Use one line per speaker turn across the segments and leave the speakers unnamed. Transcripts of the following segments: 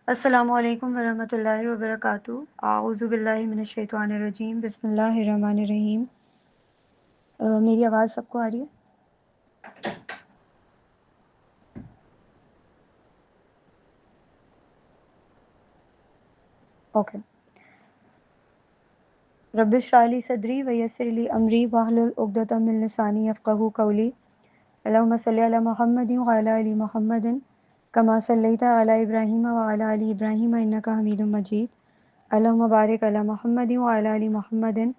अस्सलामुअलैकुम वरहमतुल्लाहि वबरकातुहू। आऊज़ु बिल्लाहि मिनश शैतानिर रजीम। बिस्मिल्लाहिर रहमानिर रहीम। मेरी आवाज़ सबको आ रही है? ओके। रब्बिश इश्रह ली सदरी व यस्सिर ली अमरी वहलुल उक़दतम मिन लिसानी यफ़क़हू क़ौली। अल्लाहुम्मा सल्लि अला मुहम्मदिन व अला आलि मुहम्मदिन कमा सल्लैता अला इब्राहीम व अला आलि इब्राहीम इन्नका हमीदुम मजीद। अल्लाहुम्मा बारिक अला मुहम्मदिन व अला आलि मुहम्मदिन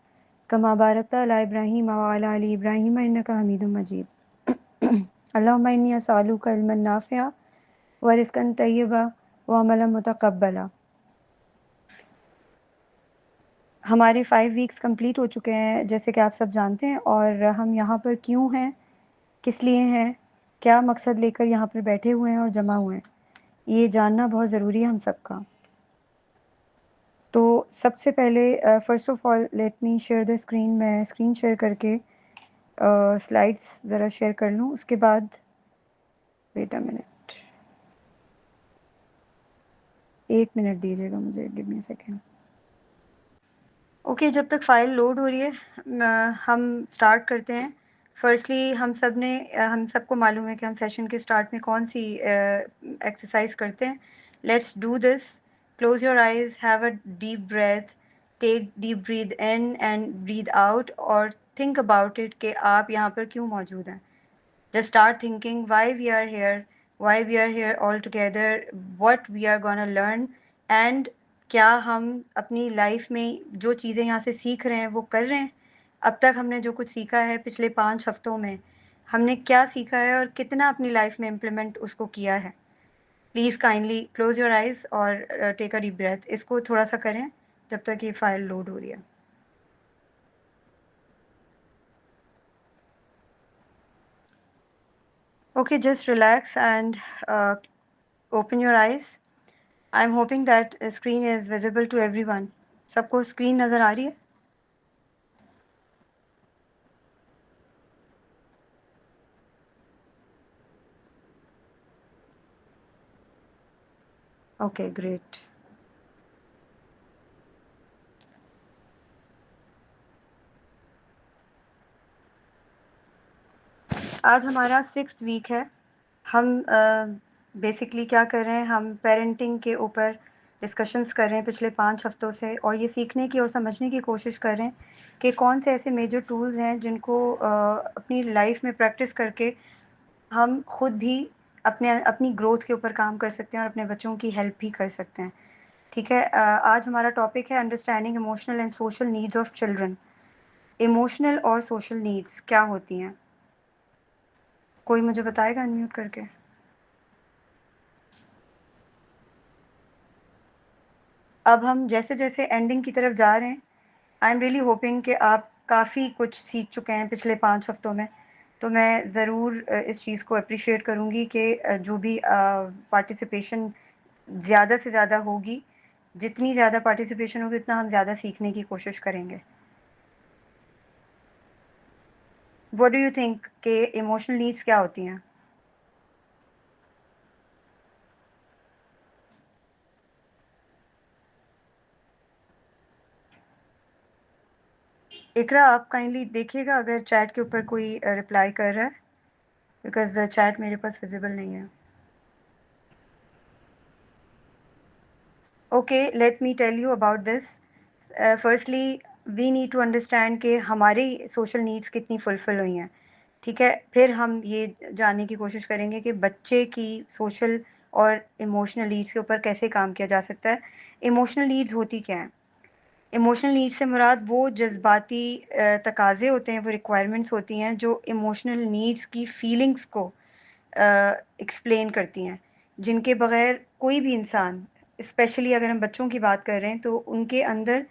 कमा बारकता अला इब्राहीम व अला आलि इब्राहीम इन्नका हमीदुम मजीद। अल्लाहुम्मा इन्नी अस्अलुका इल्मन नाफ़िअ व रिज़्क़न तय्यबा व अमलन मुतक़ब्बला। हमारे 5 वीक्स कंप्लीट हो चुके हैं, जैसे कि आप सब जानते हैं, और हम यहाँ पर क्यों हैं, किस लिए हैं, क्या मकसद लेकर यहाँ पर बैठे हुए हैं और जमा हुए हैं, ये जानना बहुत ज़रूरी है हम सबका। तो सबसे पहले first of all let me share the screen. मैं स्क्रीन शेयर करके स्लाइड्स ज़रा शेयर कर लूँ, उसके बाद वेट अ मिनट, 1 मिनट दीजिएगा मुझे, give me a second. Okay, जब तक फ़ाइल लोड हो रही है हम स्टार्ट करते हैं। फ़र्स्टली हम सबको मालूम है कि हम सेशन के स्टार्ट में कौन सी एक्सरसाइज करते हैं। Let's do this. Close your eyes, have a deep breath, take deep breathe in and breathe out, और थिंक अबाउट इट कि आप यहाँ पर क्यों मौजूद हैं। Just start thinking why we are here, why we are here all together, what we are gonna learn, and क्या हम अपनी लाइफ में जो चीज़ें यहाँ से सीख रहे हैं वो कर रहे हैं। अब तक हमने जो कुछ सीखा है पिछले 5 हफ्तों में, हमने क्या सीखा है और कितना अपनी लाइफ में इम्प्लीमेंट उसको किया है। Please kindly close your eyes और टेक अ डीप ब्रेथ। इसको थोड़ा सा करें जब तक ये फाइल लोड हो रही है। Okay, just relax and open your eyes. I'm hoping that screen is visible to everyone. सबको स्क्रीन नज़र आ रही है? Okay, great. आज हमारा 6th वीक है। हम बेसिकली क्या कर रहे हैं, हम पेरेंटिंग के ऊपर डिस्कशंस कर रहे हैं पिछले 5 हफ्तों से, और ये सीखने की और समझने की कोशिश कर रहे हैं कि कौन से ऐसे मेजर टूल्स हैं जिनको अपनी लाइफ में प्रैक्टिस करके हम खुद भी अपनी ग्रोथ के ऊपर काम कर सकते हैं और अपने बच्चों की हेल्प भी कर सकते हैं। ठीक है। आज हमारा टॉपिक है understanding emotional and social needs of children. Emotional और सोशल नीड्स क्या होती हैं? कोई मुझे बताएगा अनम्यूट करके? अब हम जैसे जैसे एंडिंग की तरफ जा रहे हैं, आई एम रियली होपिंग कि आप काफ़ी कुछ सीख चुके हैं पिछले 5 हफ्तों में। तो मैं ज़रूर इस चीज़ को अप्रिशिएट करूँगी कि जो भी पार्टिसिपेशन ज़्यादा से ज़्यादा होगी, जितनी ज़्यादा पार्टिसिपेशन होगी उतना हम ज़्यादा सीखने की कोशिश करेंगे। व्हाट डू यू थिंक कि इमोशनल नीड्स क्या होती हैं? इकरा, आप काइंडली देखिएगा अगर चैट के ऊपर कोई रिप्लाई कर रहा है, बिकॉज़ चैट मेरे पास विज़िबल नहीं है। Okay, let me tell you about this. Firstly we need to understand कि हमारी सोशल नीड्स कितनी फुलफ़िल हुई हैं, ठीक है? फिर हम ये जानने की कोशिश करेंगे कि बच्चे की सोशल और इमोशनल नीड्स के ऊपर कैसे काम किया जा सकता है। इमोशनल नीड्स होती क्या हैं? इमोशनल नीड्स से मुराद वो जज़्बाती तकाज़े होते हैं, वो रिक्वायरमेंट्स होती हैं जो इमोशनल नीड्स की फीलिंग्स को एक्सप्लेन करती हैं, जिनके बगैर कोई भी इंसान, स्पेशली अगर हम बच्चों की बात कर रहे हैं, तो उनके अंदर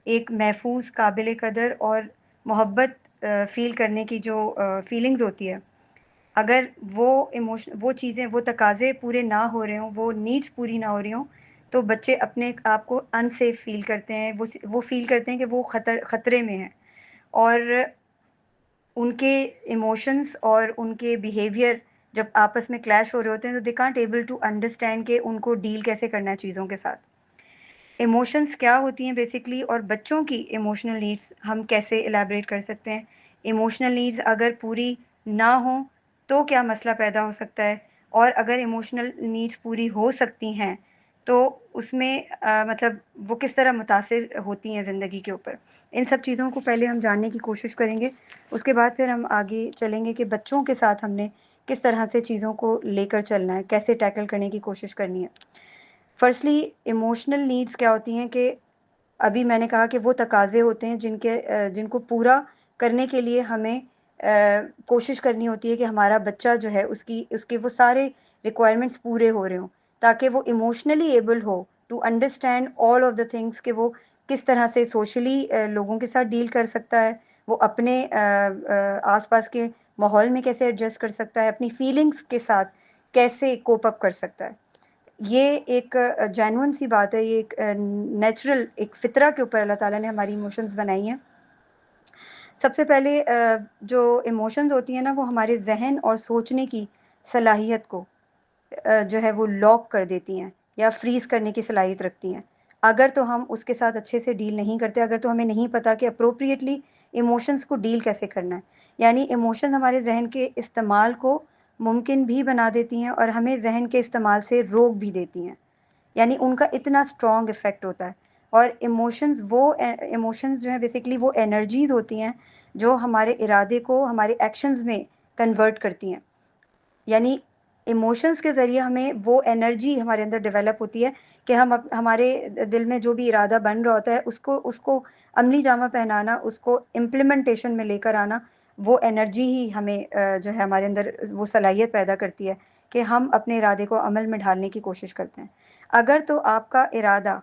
एक महफूज, काबिल कदर और मोहब्बत फ़ील करने की जो फीलिंग्स होती है, अगर वो चीज़ें, वो तकाज़े पूरे ना हो रहे हों, वो नीड्स पूरी ना हो रही हों, तो बच्चे अपने आप को अनसेफ फ़ील करते हैं। वो फ़ील करते हैं कि वो खतरे में हैं, और उनके इमोशंस और उनके बिहेवियर जब आपस में क्लैश हो रहे होते हैं तो they can't able to understand कि उनको डील कैसे करना है चीज़ों के साथ। इमोशंस क्या होती हैं बेसिकली, और बच्चों की इमोशनल नीड्स हम कैसे इलैबोरेट कर सकते हैं। इमोशनल नीड्स अगर पूरी ना हो तो क्या मसला पैदा हो सकता है, और अगर इमोशनल नीड्स पूरी हो सकती हैं तो उसमें मतलब वो किस तरह मुतासिर होती हैं ज़िंदगी के ऊपर। इन सब चीज़ों को पहले हम जानने की कोशिश करेंगे, उसके बाद फिर हम आगे चलेंगे कि बच्चों के साथ हमने किस तरह से चीज़ों को लेकर चलना है, कैसे टैकल करने की कोशिश करनी है। फर्स्टली इमोशनल नीड्स क्या होती हैं कि अभी मैंने कहा कि वो तकाज़े होते हैं जिनको पूरा करने के लिए हमें कोशिश करनी होती है कि हमारा बच्चा जो है उसके वो सारे रिक्वायरमेंट्स पूरे हो रहे हों, ताकि वो इमोशनली एबल हो to understand all of the things कि वो किस तरह से सोशली लोगों के साथ डील कर सकता है, वो अपने आसपास के माहौल में कैसे एडजस्ट कर सकता है, अपनी फीलिंग्स के साथ कैसे कोप अप कर सकता है। ये एक जेन्युइन सी बात है, ये एक नेचुरल एक फ़ितरा के ऊपर अल्लाह ताला ने हमारी इमोशंस बनाई हैं। सबसे पहले जो इमोशंस होती हैं ना, वो हमारे ज़हन और सोचने की सलाहियत को जो है वो लॉक कर देती हैं या फ्रीज़ करने की सलाहियत रखती हैं। अगर तो हम उसके साथ अच्छे से डील नहीं करते, अगर तो हमें नहीं पता कि एप्रोप्रिएटली इमोशंस को डील कैसे करना है, यानी इमोशंस हमारे ज़हन के इस्तेमाल को मुमकिन भी बना देती हैं और हमें ज़हन के इस्तेमाल से रोक भी देती हैं। यानी उनका इतना स्ट्रॉन्ग इफ़ेक्ट होता है। और इमोशंस जो हैं बेसिकली वो एनर्जीज़ होती हैं जो हमारे इरादे को हमारे एक्शंस में कन्वर्ट करती हैं। यानी इमोशंस के ज़रिए हमें वो एनर्जी हमारे अंदर डेवलप होती है कि हमारे दिल में जो भी इरादा बन रहा होता है उसको उसको अमली जामा पहनाना, उसको इम्प्लीमेंटेशन में लेकर आना, वो एनर्जी ही हमें जो है हमारे अंदर वो सलाहियत पैदा करती है कि हम अपने इरादे को अमल में ढालने की कोशिश करते हैं। अगर तो आपका इरादा,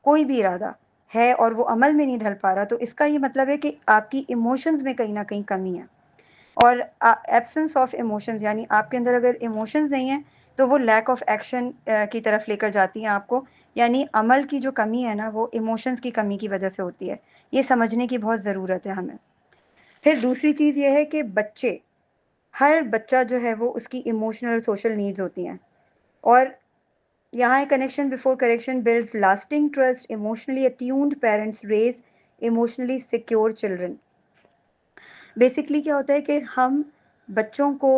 कोई भी इरादा है और वो अमल में नहीं ढल पा रहा, तो इसका ये मतलब है कि आपकी इमोशंस में कहीं न कहीं कमी है। और एब्सेंस ऑफ इमोशंस, यानी आपके अंदर अगर इमोशंस नहीं हैं तो वो लैक ऑफ एक्शन की तरफ लेकर जाती हैं आपको। यानी अमल की जो कमी है ना, वो इमोशंस की कमी की वजह से होती है। ये समझने की बहुत ज़रूरत है हमें। फिर दूसरी चीज़ ये है कि हर बच्चा जो है वो उसकी इमोशनल और सोशल नीड्स होती हैं, और यहाँ एक connection before correction builds lasting trust, emotionally attuned parents raise emotionally secure children. Basically क्या होता है कि हम बच्चों को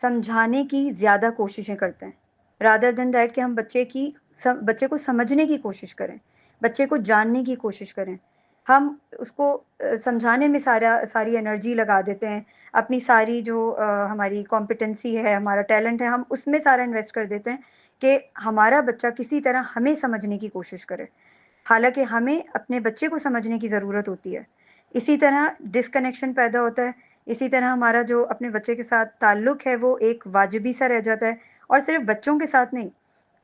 समझाने की ज़्यादा कोशिशें करते हैं, रादर देन दैट कि हम बच्चे को समझने की कोशिश करें, बच्चे को जानने की कोशिश करें। हम उसको समझाने में सारी एनर्जी लगा देते हैं, अपनी सारी जो हमारी कॉम्पिटेंसी है, हमारा टैलेंट है, हम उसमें सारा इन्वेस्ट कर देते हैं कि हमारा बच्चा किसी तरह हमें समझने की कोशिश करे। हालाँकि हमें अपने बच्चे को समझने की ज़रूरत होती है। इसी तरह डिस्कनेक्शन पैदा होता है, इसी तरह हमारा जो अपने बच्चे के साथ ताल्लुक़ है वो एक वाजिबी-सा रह जाता है, और सिर्फ़ बच्चों के साथ नहीं,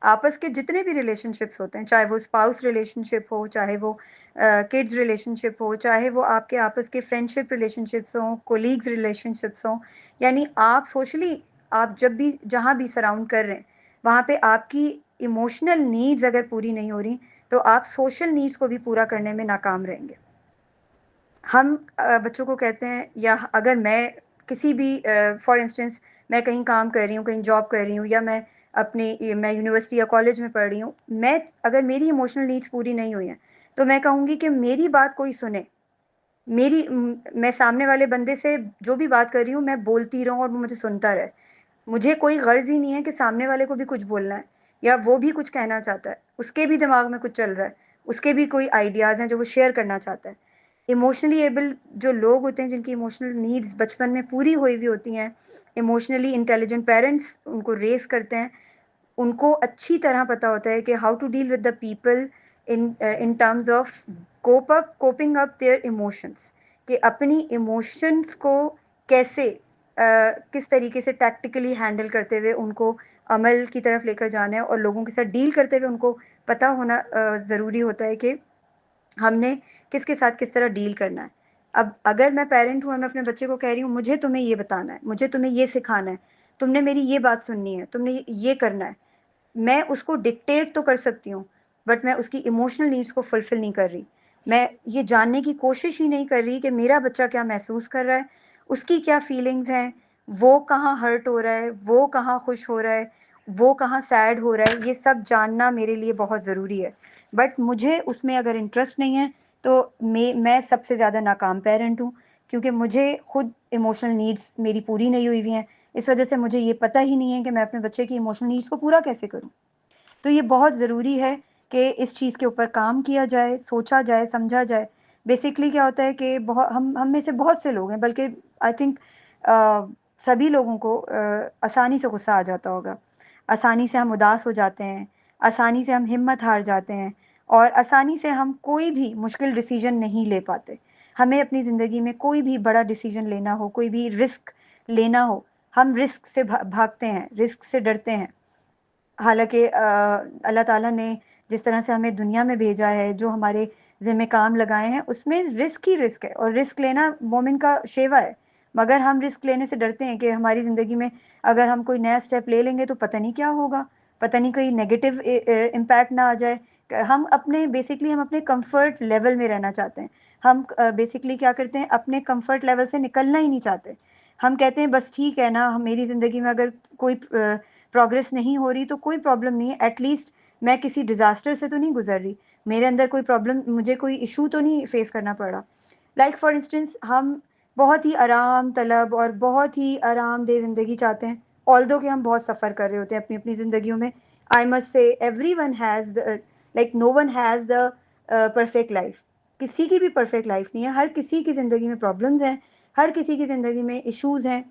आपस के जितने भी रिलेशनशिप्स होते हैं, चाहे वो स्पाउस रिलेशनशिप हो, चाहे वो किड्स रिलेशनशिप हो, चाहे वो आपके आपस के फ्रेंडशिप रिलेशनशिप्स हों, कोलीग्स रिलेशनशिप्स हों, यानी आप सोशली आप जब भी जहाँ भी सराउंड कर रहे हैं, वहाँ पे आपकी इमोशनल नीड्स अगर पूरी नहीं हो रही, तो आप सोशल नीड्स को भी पूरा करने में नाकाम रहेंगे। हम बच्चों को कहते हैं, या अगर मैं किसी भी फॉर इंस्टेंस मैं कहीं काम कर रही हूँ, कहीं जॉब कर रही हूँ, या मैं यूनिवर्सिटी या कॉलेज में पढ़ रही हूँ, मैं अगर मेरी इमोशनल नीड्स पूरी नहीं हुई हैं, तो मैं कहूँगी कि मेरी बात कोई सुने। मैं सामने वाले बंदे से जो भी बात कर रही हूँ, मैं बोलती रहूँ और वो मुझे सुनता रहे। मुझे कोई गर्ज़ ही नहीं है कि सामने वाले को भी कुछ बोलना है या वो भी कुछ कहना चाहता है, उसके भी दिमाग में कुछ चल रहा है, उसके भी कोई आइडियाज़ हैं जो वो शेयर करना चाहता है। इमोशनली एबल जो लोग होते हैं, जिनकी इमोशनल नीड्स बचपन में पूरी हुई हुई होती हैं, इमोशनली इंटेलिजेंट पेरेंट्स उनको रेज़ करते हैं, उनको अच्छी तरह पता होता है कि how to deal with the people in terms of coping up their emotions, कि अपनी इमोशंस को कैसे किस तरीके से टैक्टिकली हैंडल करते हुए उनको अमल की तरफ लेकर जाना है, और लोगों के साथ डील करते हुए उनको पता होना ज़रूरी होता है कि हमने किसके साथ किस तरह डील करना है। अब अगर मैं पेरेंट हूँ और मैं अपने बच्चे को कह रही हूँ, मुझे तुम्हें ये बताना है, मुझे तुम्हें ये सिखाना है, तुमने मेरी ये बात सुननी है, तुमने ये करना है। मैं उसको डिक्टेट तो कर सकती हूँ, बट मैं उसकी इमोशनल नीड्स को फुलफ़िल नहीं कर रही। मैं ये जानने की कोशिश ही नहीं कर रही कि मेरा बच्चा क्या महसूस कर रहा है, उसकी क्या फीलिंग्स हैं, वो कहाँ हर्ट हो रहा है, वो कहाँ खुश हो रहा है, वो कहाँ सैड हो रहा है, ये सब जानना मेरे लिए बहुत ज़रूरी है। बट मुझे उसमें अगर इंटरेस्ट नहीं है तो मैं सबसे ज़्यादा नाकाम पेरेंट हूँ, क्योंकि मुझे खुद इमोशनल नीड्स मेरी पूरी नहीं हुई हुई हैं। इस वजह से मुझे ये पता ही नहीं है कि मैं अपने बच्चे की इमोशनल नीड्स को पूरा कैसे करूँ। तो ये बहुत ज़रूरी है कि इस चीज़ के ऊपर काम किया जाए, सोचा जाए, समझा जाए। बेसिकली क्या होता है कि बहुत हम में से बहुत से लोग हैं, बल्कि आई थिंक सभी लोगों को आसानी से गुस्सा आ जाता होगा। आसानी से हम उदास हो जाते हैं, आसानी से हम हिम्मत हार जाते हैं और आसानी से हम कोई भी मुश्किल डिसीज़न नहीं ले पाते। हमें अपनी ज़िंदगी में कोई भी बड़ा डिसीज़न लेना हो, कोई भी रिस्क लेना हो, हम रिस्क से भागते हैं, रिस्क से डरते हैं। हालाँकि अल्लाह ताला ने जिस तरह से हमें दुनिया में भेजा है, जो हमारे ज़िम्मे काम लगाए हैं, उसमें रिस्क ही रिस्क है और रिस्क लेना मोमिन का शेवा है। मगर हम रिस्क लेने से डरते हैं कि हमारी ज़िंदगी में अगर हम कोई नया स्टेप ले लेंगे तो पता नहीं क्या होगा, पता नहीं कोई नेगेटिव इम्पैक्ट ना आ जाए। हम अपने कम्फ़र्ट लेवल में रहना चाहते हैं। हम बेसिकली क्या करते हैं, अपने कम्फ़र्ट लेवल से निकलना ही नहीं चाहते। हम कहते हैं बस ठीक है ना, मेरी ज़िंदगी में अगर कोई प्रोग्रेस नहीं हो रही तो कोई प्रॉब्लम नहीं है, एटलीस्ट मैं किसी डिज़ास्टर से तो नहीं गुजर रही, मेरे अंदर कोई प्रॉब्लम, मुझे कोई इशू तो नहीं फेस करना पड़ा। लाइक फॉर इंस्टेंस हम बहुत ही आराम तलब और बहुत ही आरामदेह ज़िंदगी चाहते हैं, ऑल्दो कि हम बहुत सफ़र कर रहे होते हैं अपनी अपनी ज़िंदगियों में। I must say every one has like no one has the perfect life. किसी की भी परफेक्ट लाइफ नहीं है, हर किसी की ज़िंदगी में प्रॉब्लम्स हैं, हर किसी की ज़िंदगी में इश्यूज़ हैं।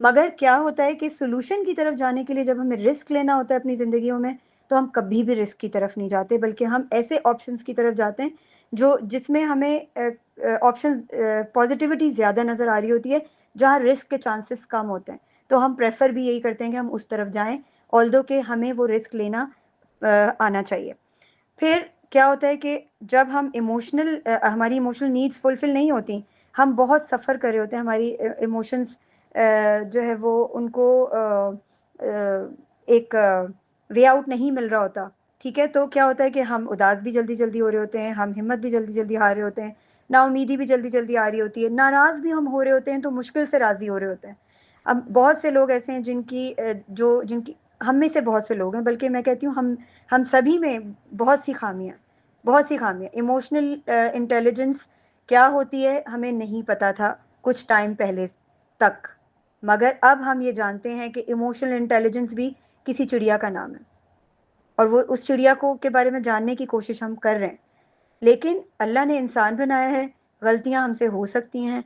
मगर क्या होता है कि सॉल्यूशन की तरफ जाने के लिए जब हमें रिस्क लेना होता है अपनी ज़िंदगियों में, तो हम कभी भी रिस्क की तरफ नहीं जाते, बल्कि हम ऐसे ऑप्शंस की तरफ जाते हैं जो जिसमें हमें पॉजिटिविटी ज़्यादा नज़र आ रही होती है, जहाँ रिस्क के चांसेस कम होते हैं। तो हम प्रेफर भी यही करते हैं कि हम उस तरफ जाएं, ऑल्दो कि हमें वो रिस्क लेना आना चाहिए। फिर क्या होता है कि जब हमारी इमोशनल नीड्स फुलफिल नहीं होती, हम बहुत सफ़र कर रहे होते हैं, हमारी इमोशंस जो है वो उनको एक वे आउट नहीं मिल रहा होता। ठीक है, तो क्या होता है कि हम उदास भी जल्दी जल्दी हो रहे होते हैं, हम हिम्मत भी जल्दी जल्दी हार रहे होते हैं, नाउमीदी भी जल्दी जल्दी आ रही होती है, नाराज़ भी हम हो रहे होते हैं, तो मुश्किल से राज़ी हो रहे होते हैं। अब बहुत से लोग ऐसे हैं जिनकी हम में से बहुत से लोग हैं, बल्कि मैं कहती हूँ हम सभी में बहुत सी खामियाँ। इमोशनल इंटेलिजेंस क्या होती है हमें नहीं पता था कुछ टाइम पहले तक, मगर अब हम ये जानते हैं कि इमोशनल इंटेलिजेंस भी किसी चिड़िया का नाम है और वो उस चिड़िया को के बारे में जानने की कोशिश हम कर रहे हैं। लेकिन अल्लाह ने इंसान बनाया है, गलतियां हमसे हो सकती हैं,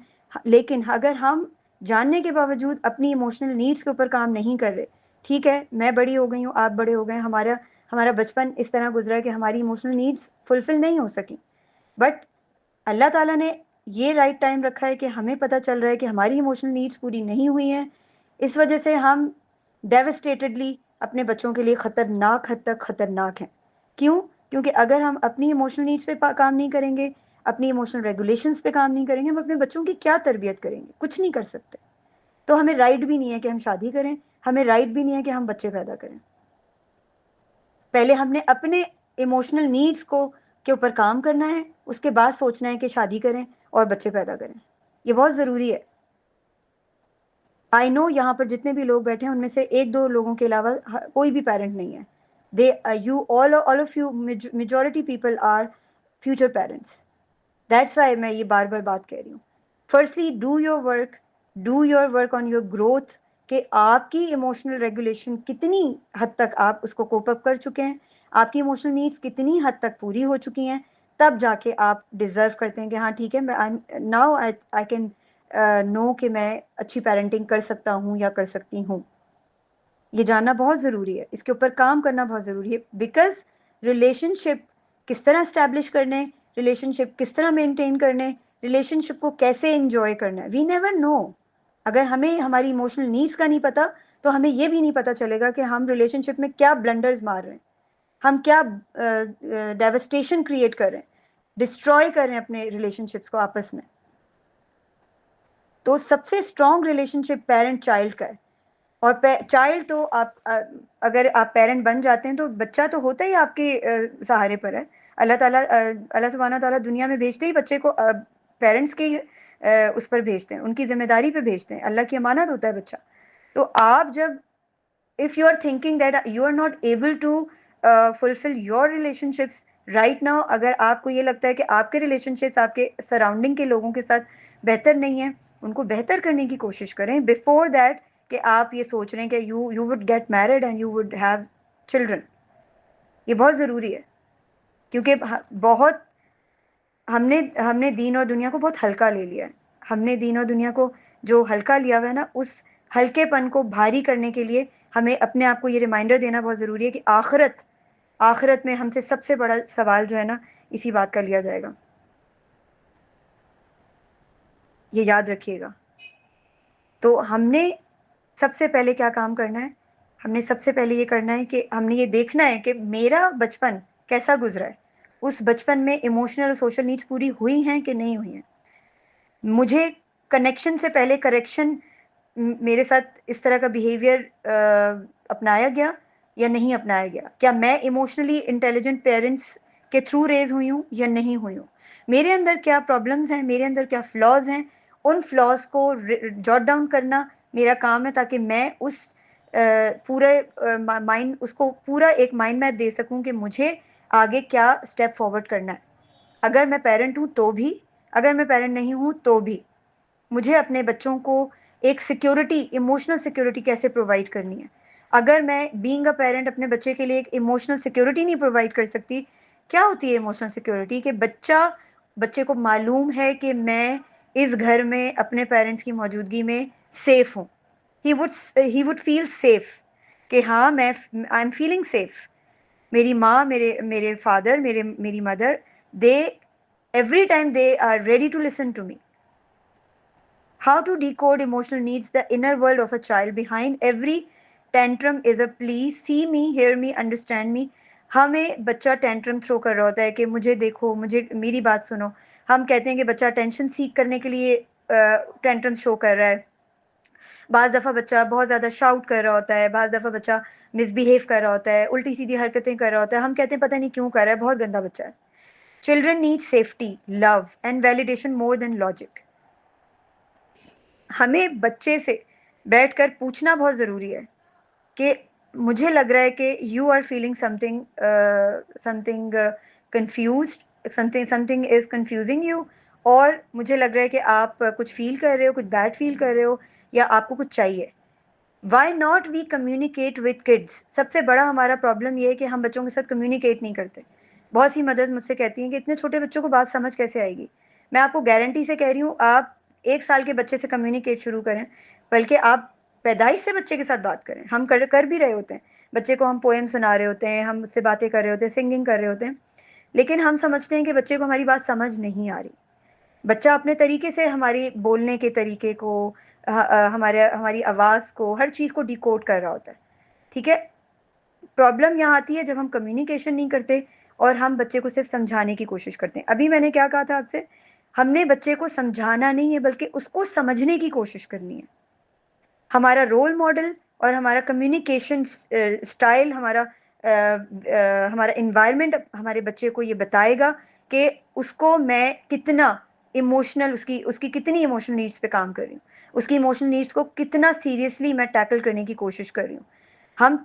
लेकिन अगर हम जानने के बावजूद अपनी इमोशनल नीड्स के ऊपर काम नहीं कर रहे, ठीक है, मैं बड़ी हो गई हूँ, आप बड़े हो गए, हमारा हमारा बचपन इस तरह गुजरा है कि हमारी इमोशनल नीड्स फुलफिल नहीं हो सकी, बट अल्लाह ताला ने ये राइट टाइम रखा है कि हमें पता चल रहा है कि हमारी इमोशनल नीड्स पूरी नहीं हुई हैं। इस वजह से हम डेवस्टेटेडली अपने बच्चों के लिए खतरनाक हद तक खतरनाक हैं। क्यों? क्योंकि अगर हम अपनी इमोशनल नीड्स पे काम नहीं करेंगे, अपनी इमोशनल रेगुलेशंस पे काम नहीं करेंगे, हम अपने बच्चों की क्या तरबियत करेंगे? कुछ नहीं कर सकते। तो हमें राइट भी नहीं है कि हम शादी करें, हमें राइट भी नहीं है कि हम बच्चे पैदा करें। पहले हमने अपने इमोशनल नीड्स को के ऊपर काम करना है, उसके बाद सोचना है कि शादी करें और बच्चे पैदा करें। ये बहुत ज़रूरी है। आई नो यहाँ पर जितने भी लोग बैठे हैं उनमें से 1-2 लोगों के अलावा कोई भी पेरेंट नहीं है। They you all of you majority people are future parents. That's why मैं ये बार बार बात कह रही हूँ। Firstly do your work on your growth, कि आपकी इमोशनल रेगुलेशन कितनी हद तक आप उसको कोप अप कर चुके हैं, आपकी इमोशनल नीड्स कितनी हद तक पूरी हो चुकी हैं, तब जाके आप डिजर्व करते हैं कि हाँ ठीक है, मैं I now I can know कि मैं अच्छी पेरेंटिंग कर सकता हूँ या कर सकती हूँ। ये जानना बहुत ज़रूरी है, इसके ऊपर काम करना बहुत ज़रूरी है, बिकॉज रिलेशनशिप किस तरह स्टैब्लिश करने, रिलेशनशिप किस तरह मेंटेन करने, रिलेशनशिप को कैसे एंजॉय करना है, वी नेवर नो। अगर हमें हमारी इमोशनल नीड्स का नहीं पता, तो हमें ये भी नहीं पता चलेगा कि हम रिलेशनशिप में क्या ब्लंडर्स मार रहे हैं, हम क्या डेवस्टेशन क्रिएट कर रहे हैं, डिस्ट्रॉय कर रहे हैं अपने रिलेशनशिप्स को आपस में। तो सबसे स्ट्रॉन्ग रिलेशनशिप पेरेंट चाइल्ड का है। और चाइल्ड तो अगर आप पेरेंट बन जाते हैं तो बच्चा तो होता ही आपके सहारे पर है। अल्लाह सुब्हाना ताला दुनिया में भेजते ही बच्चे को पेरेंट्स के उस पर भेजते हैं, उनकी जिम्मेदारी पे भेजते हैं। अल्लाह की अमानत होता है बच्चा। तो आप जब, if you are thinking that you are not able to fulfill your relationships right now, अगर आपको ये लगता है कि आपके relationships आपके सराउंडिंग के लोगों के साथ बेहतर नहीं है, उनको बेहतर करने की कोशिश करें बिफोर दैट कि आप ये सोच रहे हैं कि you would get married and you would have children. ये बहुत ज़रूरी है, क्योंकि बहुत हमने हमने दीन और दुनिया को बहुत हल्का ले लिया है। हमने दीन और दुनिया को जो हल्का लिया हुआ है ना, उस हल्केपन को भारी करने के लिए हमें अपने आप को ये रिमाइंडर देना बहुत ज़रूरी है कि आखिरत आखिरत में हमसे सबसे बड़ा सवाल जो है ना, इसी बात का लिया जाएगा। ये याद रखिएगा। तो हमने सबसे पहले क्या काम करना है? हमने सबसे पहले ये करना है कि हमने ये देखना है कि मेरा बचपन कैसा गुजरा है, उस बचपन में इमोशनल और सोशल नीड्स पूरी हुई हैं कि नहीं हुई हैं। मुझे कनेक्शन से पहले करेक्शन, मेरे साथ इस तरह का बिहेवियर अपनाया गया या नहीं अपनाया गया? क्या मैं इमोशनली इंटेलिजेंट पेरेंट्स के थ्रू रेज हुई हूँ या नहीं हुई हूँ? मेरे अंदर क्या प्रॉब्लम्स हैं, मेरे अंदर क्या फ्लॉज हैं? उन फ्लॉज को जॉट डाउन करना मेरा काम है, ताकि मैं उस पूरे माइंड उसको पूरा एक माइंड मैप दे सकूं कि मुझे आगे क्या स्टेप फॉरवर्ड करना है। अगर मैं पेरेंट हूँ तो भी, अगर मैं पेरेंट नहीं हूँ तो भी, मुझे अपने बच्चों को एक सिक्योरिटी, इमोशनल सिक्योरिटी कैसे प्रोवाइड करनी है। अगर मैं बीइंग अ पेरेंट अपने बच्चे के लिए एक इमोशनल सिक्योरिटी नहीं प्रोवाइड कर सकती, क्या होती है इमोशनल सिक्योरिटी? कि बच्चे को मालूम है कि मैं इस घर में अपने पेरेंट्स की मौजूदगी में सेफ हूँ। ही वुड फील सेफ कि हाँ, मैं आई एम फीलिंग सेफ। मेरी माँ, मेरे मेरे फादर, मेरी mother, they every time they are ready to listen to me. How to decode emotional needs, the inner world of a child. Behind every tantrum is a plea, see me, hear me, understand me. हमें बच्चा tantrum throw कर रहा होता है कि मुझे देखो, मुझे मेरी बात सुनो। हम कहते हैं कि बच्चा अटेंशन सीख करने के लिए टेंट्रम शो कर रहा है। बाज़ दफ़ा बच्चा बहुत ज़्यादा शाउट कर रहा होता है, बाज़ दफ़ा बच्चा मिसबिहेव कर रहा होता है, उल्टी सीधी हरकतें कर रहा होता है। हम कहते हैं पता नहीं क्यों कर रहा है, बहुत गंदा बच्चा है। Children need safety, love and validation more than logic. हमें बच्चे से बैठकर पूछना बहुत ज़रूरी है कि मुझे लग रहा है कि you are feeling something something confused, something something is confusing you, और मुझे लग रहा है कि आप कुछ फील कर रहे हो, कुछ बैड फील कर रहे हो, या आपको कुछ चाहिए। Why not we communicate with kids? सबसे बड़ा हमारा प्रॉब्लम ये है कि हम बच्चों के साथ कम्युनिकेट नहीं करते। बहुत सी मदर्स मुझसे कहती हैं कि इतने छोटे बच्चों को बात समझ कैसे आएगी। मैं आपको गारंटी से कह रही हूँ, आप 1 साल के बच्चे से कम्युनिकेट शुरू करें, बल्कि आप पैदाइश से बच्चे के साथ बात करें। हम कर भी रहे होते हैं, बच्चे को हम पोएम सुना रहे होते हैं, हम उससे बातें कर रहे होते हैं, सिंगिंग कर रहे होते हैं, लेकिन हम समझते हैं कि बच्चे को हमारी बात समझ नहीं आ रही। बच्चा अपने तरीके से हमारी बोलने के तरीके को, हमारी आवाज़ को, हर चीज़ को डिकोड कर रहा होता है। ठीक है? प्रॉब्लम यहाँ आती है जब हम कम्युनिकेशन नहीं करते और हम बच्चे को सिर्फ समझाने की कोशिश करते हैं। अभी मैंने क्या कहा था आपसे? हमने बच्चे को समझाना नहीं है, बल्कि उसको समझने की कोशिश करनी है। हमारा रोल मॉडल और हमारा कम्युनिकेशन स्टाइल, हमारा इन्वायरमेंट हमारे बच्चे को ये बताएगा कि उसको मैं कितना इमोशनल, उसकी उसकी कितनी इमोशनल नीड्स पे काम कर रही हूँ, उसकी इमोशनल नीड्स को कितना सीरियसली मैं टैकल करने की कोशिश कर रही हूँ।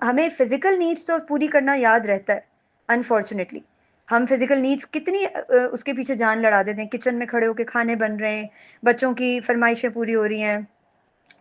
हमें फिजिकल नीड्स तो पूरी करना याद रहता है, अनफॉर्चुनेटली। हम फिजिकल नीड्स कितनी उसके पीछे जान लड़ा देते हैं। किचन में खड़े होकर खाने बन रहे हैं, बच्चों की फरमाइशें पूरी हो रही हैं,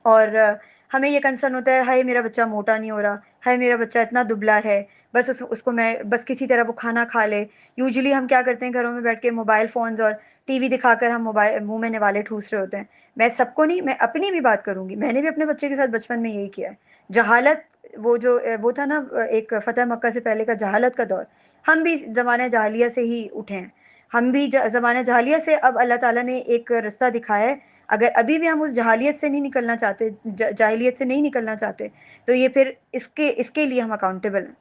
और हमें ये कंसर्न होता है, हाय मेरा बच्चा मोटा नहीं हो रहा, हाय मेरा बच्चा इतना दुबला है, बस उसको मैं बस किसी तरह वो खाना खा ले। यूजुअली हम क्या करते हैं, घरों में बैठ के मोबाइल फ़ोन्स और टीवी दिखाकर हम मोबाइल मुंह में निवाले ठूस रहे होते हैं। मैं सबको नहीं, मैं अपनी भी बात करूंगी। मैंने भी अपने बच्चे के साथ बचपन में यही किया है। जहालत, वो जो वो था ना, एक फतेह मक्का से पहले का जहालत का दौर, हम भी ज़माने जाहिलिया से ही उठे हैं। हम भी ज़माने जाहिलिया से अब अल्लाह ताला ने एक रास्ता दिखाया है। अगर अभी भी हम उस जहालियत से नहीं निकलना चाहते, जाहिलियत से नहीं निकलना चाहते, तो ये फिर इसके इसके लिए हम अकाउंटेबल हैं।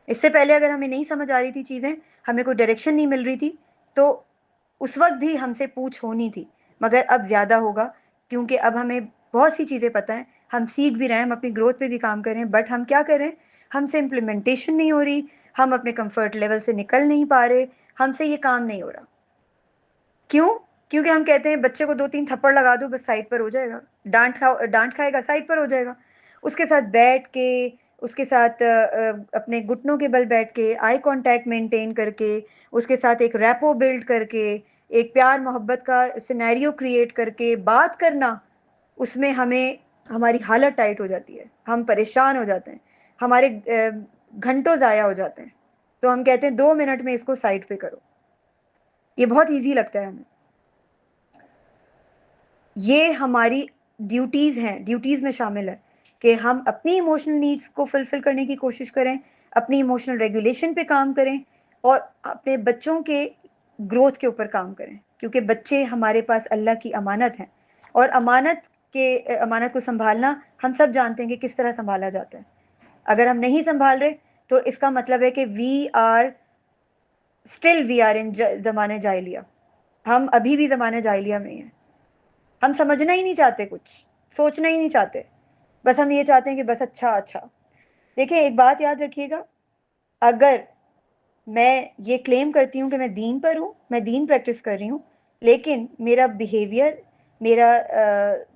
इससे पहले अगर हमें नहीं समझ आ रही थी चीज़ें, हमें कोई डायरेक्शन नहीं मिल रही थी, तो उस वक्त भी हमसे पूछ होनी थी। मगर अब ज़्यादा होगा, क्योंकि अब हमें बहुत सी चीज़ें पता हैं, हम सीख भी रहे हैं, हम अपनी ग्रोथ पे भी काम कर रहे हैं, बट हम क्या कर रहे हैं, हमसे इम्प्लीमेंटेशन नहीं हो रही, हम अपने कंफर्ट लेवल से निकल नहीं पा रहे, हमसे ये काम नहीं हो रहा। क्यों? क्योंकि हम कहते हैं बच्चे को 2-3 थप्पड़ लगा दो, बस साइड पर हो जाएगा, डांट खाएगा, साइड पर हो जाएगा। उसके साथ बैठ के, उसके साथ अपने घुटनों के बल बैठ के, आई कांटेक्ट मेंटेन करके, उसके साथ एक रैपो बिल्ड करके, एक प्यार मोहब्बत का सिनेरियो क्रिएट करके बात करना, उसमें हमें हमारी हालत टाइट हो जाती है, हम परेशान हो जाते हैं, हमारे घंटों ज़ाया हो जाते हैं। तो हम कहते हैं 2 मिनट में इसको साइड पे करो। ये बहुत ईजी लगता है हमें। ये हमारी ड्यूटीज़ हैं, ड्यूटीज़ में शामिल है कि हम अपनी इमोशनल नीड्स को फुलफ़िल करने की कोशिश करें, अपनी इमोशनल रेगुलेशन पे काम करें और अपने बच्चों के ग्रोथ के ऊपर काम करें, क्योंकि बच्चे हमारे पास अल्लाह की अमानत हैं और अमानत को सँभालना हम सब जानते हैं कि किस तरह सँभाला जाता है। अगर हम नहीं सँभाल रहे, तो इसका मतलब है कि वी आर इन ज़माने जाहिलिया। हम अभी भी ज़माने जाहिलिया में ही हैं। हम समझना ही नहीं चाहते कुछ, सोचना ही नहीं चाहते। बस हम ये चाहते हैं कि बस अच्छा अच्छा। देखिए, एक बात याद रखिएगा, अगर मैं ये क्लेम करती हूँ कि मैं दीन पर हूँ, मैं दीन प्रैक्टिस कर रही हूँ, लेकिन मेरा बिहेवियर, मेरा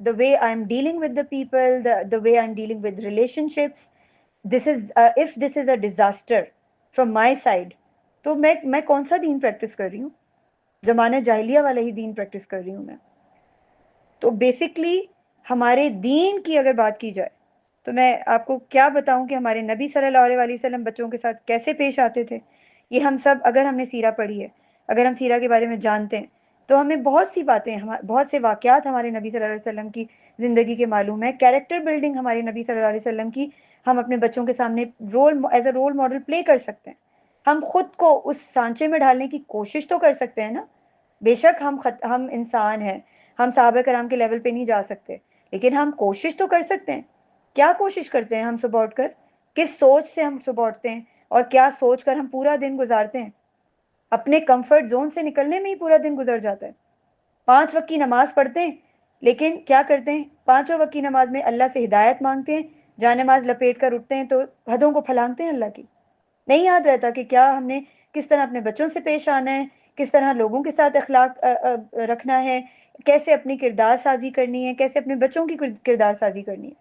the way I am dealing with the people, the way I am dealing with relationships, this is if this is a disaster from my side, तो मैं कौन सा दीन प्रैक्टिस कर रही हूँ? जमाने जाहिलिया वाला ही दीन प्रैक्टिस कर रही हूँ मैं। तो बेसिकली हमारे दीन की अगर बात की जाए, तो मैं आपको क्या बताऊं कि हमारे नबी सल्लल्लाहु अलैहि वसल्लम बच्चों के साथ कैसे पेश आते थे। ये हम सब, अगर हमने सीरा पढ़ी है, अगर हम सीरा के बारे में जानते हैं, तो हमें बहुत सी बातें, बहुत से वाक़यात हमारे नबी सल्लल्लाहु अलैहि वसल्लम की ज़िंदगी के मालूम है। कैरेक्टर बिल्डिंग हमारे नबी सल्लल्लाहु अलैहि वसल्लम की हम अपने बच्चों के सामने as a role model play कर सकते हैं। हम खुद को उस सांचे में ढालने की कोशिश तो कर सकते हैं ना। बेशक हम इंसान हैं, हम सहाबा कराम के लेवल पे नहीं जा सकते, लेकिन हम कोशिश तो कर सकते हैं। क्या कोशिश करते हैं हम सुबह उठकर? किस सोच से हम सुबह उठते हैं और क्या सोच कर हम पूरा दिन गुजारते हैं? अपने कंफर्ट जोन से निकलने में ही पूरा दिन गुजर जाता है। 5 वक्त की नमाज पढ़ते हैं, लेकिन क्या करते हैं? 5 वक्त की नमाज में अल्लाह से हिदायत मांगते हैं, जानमाज लपेट कर उठते हैं तो हदों को फैलाते हैं अल्लाह की। नहीं याद रहता कि क्या हमने किस तरह अपने बच्चों से पेश आना है, किस तरह लोगों के साथ अखलाक रखना है, कैसे अपनी किरदार साजी करनी है, कैसे अपने बच्चों की किरदार साजी करनी है।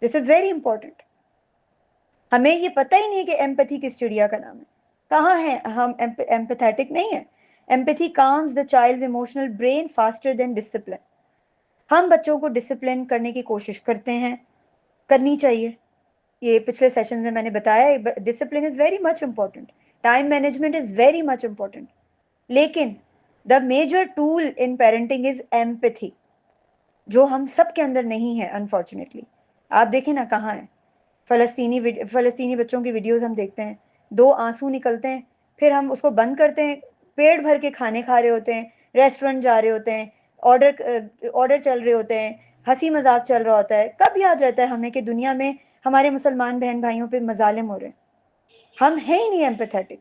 This is very important. हमें ये पता ही नहीं है कि एम्पैथी किस चिड़िया का नाम है। कहाँ है हम? एम्पैथेटिक नहीं है। Empathy calms the child's emotional brain faster than discipline. हम बच्चों को डिसिप्लिन करने की कोशिश करते हैं, करनी चाहिए। ये पिछले सेशन में मैंने बताया, discipline is very much important, time management is very much important, लेकिन the major tool in parenting is empathy, जो हम सब के अंदर नहीं है अनफॉर्चुनेटली। आप देखें ना, कहाँ है? फलस्तीनी बच्चों की वीडियोस हम देखते हैं, 2 आंसू निकलते हैं, फिर हम उसको बंद करते हैं, पेट भर के खाने खा रहे होते हैं, रेस्टोरेंट जा रहे होते हैं, ऑर्डर चल रहे होते हैं, हंसी मजाक चल रहा होता है। कब याद रहता है हमें कि दुनिया में हमारे मुसलमान बहन भाइयों पे मजालिम हो रहे हैं? हम हैं ही नहीं एम्पैथेटिक।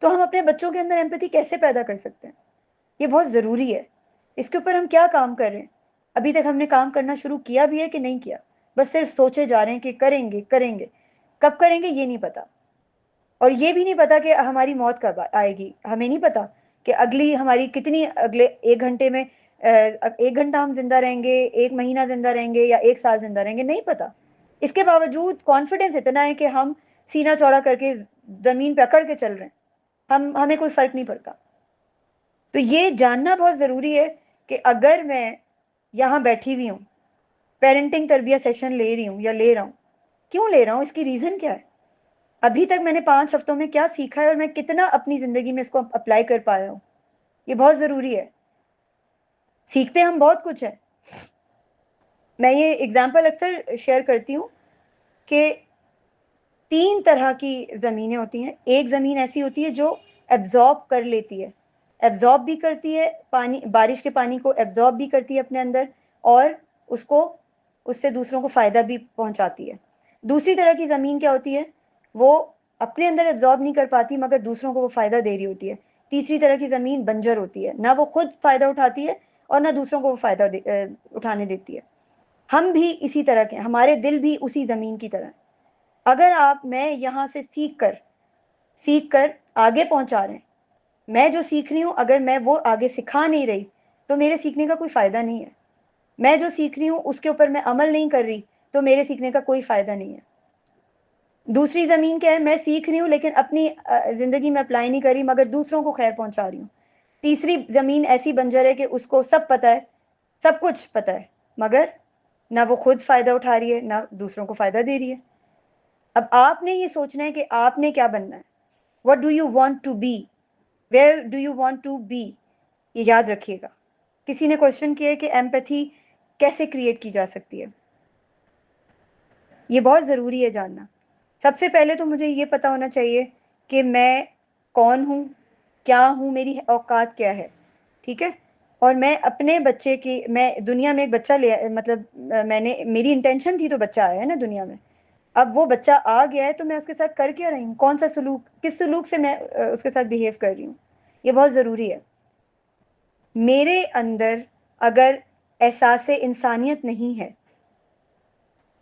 तो हम अपने बच्चों के अंदर एम्पैथी कैसे पैदा कर सकते हैं? ये बहुत ज़रूरी है। इसके ऊपर हम क्या काम कर रहे हैं? अभी तक हमने काम करना शुरू किया भी है कि नहीं किया? बस सिर्फ सोचे जा रहे हैं कि करेंगे करेंगे। कब करेंगे ये नहीं पता, और ये भी नहीं पता कि हमारी मौत कब आएगी। हमें नहीं पता कि अगली हमारी कितनी, अगले 1 घंटे में 1 घंटा हम जिंदा रहेंगे, 1 महीना जिंदा रहेंगे या 1 साल जिंदा रहेंगे, नहीं पता। इसके बावजूद कॉन्फिडेंस इतना है कि हम सीना चौड़ा करके जमीन पे अकड़ के चल रहे हैं, हमें कोई फर्क नहीं पड़ता। तो ये जानना बहुत ज़रूरी है कि अगर मैं यहाँ बैठी हुई हूँ, पेरेंटिंग तरबिया सेशन ले रही हूँ या ले रहा हूँ, क्यों ले रहा हूँ? इसकी रीज़न क्या है? अभी तक मैंने 5 हफ्तों में क्या सीखा है और मैं कितना अपनी ज़िंदगी में इसको अप्लाई कर पाया हूँ? ये बहुत ज़रूरी है। सीखते हम बहुत कुछ है। मैं ये एग्जाम्पल अक्सर शेयर करती हूँ कि 3 तरह की ज़मीनें होती हैं। एक ज़मीन ऐसी होती है जो एब्जॉर्ब कर लेती है, एब्जॉर्ब भी करती है पानी, बारिश के पानी को एब्जॉर्ब भी करती है अपने अंदर, और उसको, उससे दूसरों को फ़ायदा भी पहुंचाती है। दूसरी तरह की ज़मीन क्या होती है? वो अपने अंदर एब्जॉर्ब नहीं कर पाती मगर दूसरों को वो फ़ायदा दे रही होती है। तीसरी तरह की ज़मीन बंजर होती है, ना वो खुद फ़ायदा उठाती है और ना दूसरों को वो फ़ायदा उठाने देती है। हम भी इसी तरह के, हमारे दिल भी उसी ज़मीन की तरह। अगर आप, मैं यहाँ से सीख कर आगे पहुंचा रहे हैं, मैं जो सीख रही हूँ अगर मैं वो आगे सिखा नहीं रही, तो मेरे सीखने का कोई फ़ायदा नहीं है। मैं जो सीख रही हूँ उसके ऊपर मैं अमल नहीं कर रही, तो मेरे सीखने का कोई फ़ायदा नहीं है। दूसरी ज़मीन क्या है, मैं सीख रही हूँ लेकिन अपनी ज़िंदगी में अप्लाई नहीं कर रही, मगर दूसरों को खैर पहुँचा रही हूँ। तीसरी ज़मीन ऐसी बंजर है कि उसको सब पता है, सब कुछ पता है, मगर ना वो खुद फ़ायदा उठा रही है, ना दूसरों को फ़ायदा दे रही है। अब आपने ये सोचना है कि आपने क्या बनना है। What do you want to be, where do you want to be, ये याद रखिएगा। किसी ने क्वेश्चन किया है कि एम्पैथी कैसे क्रिएट की जा सकती है। ये बहुत ज़रूरी है जानना। सबसे पहले तो मुझे ये पता होना चाहिए कि मैं कौन हूँ, क्या हूँ, मेरी औकात क्या है, ठीक है? और मैं अपने बच्चे की, मैं दुनिया में एक बच्चा ले, मतलब मैंने, मेरी इंटेंशन थी तो बच्चा आया है ना दुनिया में। अब वो बच्चा आ गया है तो मैं उसके साथ कर क्या रही हूँ, कौन सा सलूक, किस सलूक से मैं उसके साथ बिहेव कर रही हूँ, ये बहुत ज़रूरी है। मेरे अंदर अगर एहसास इंसानियत नहीं है,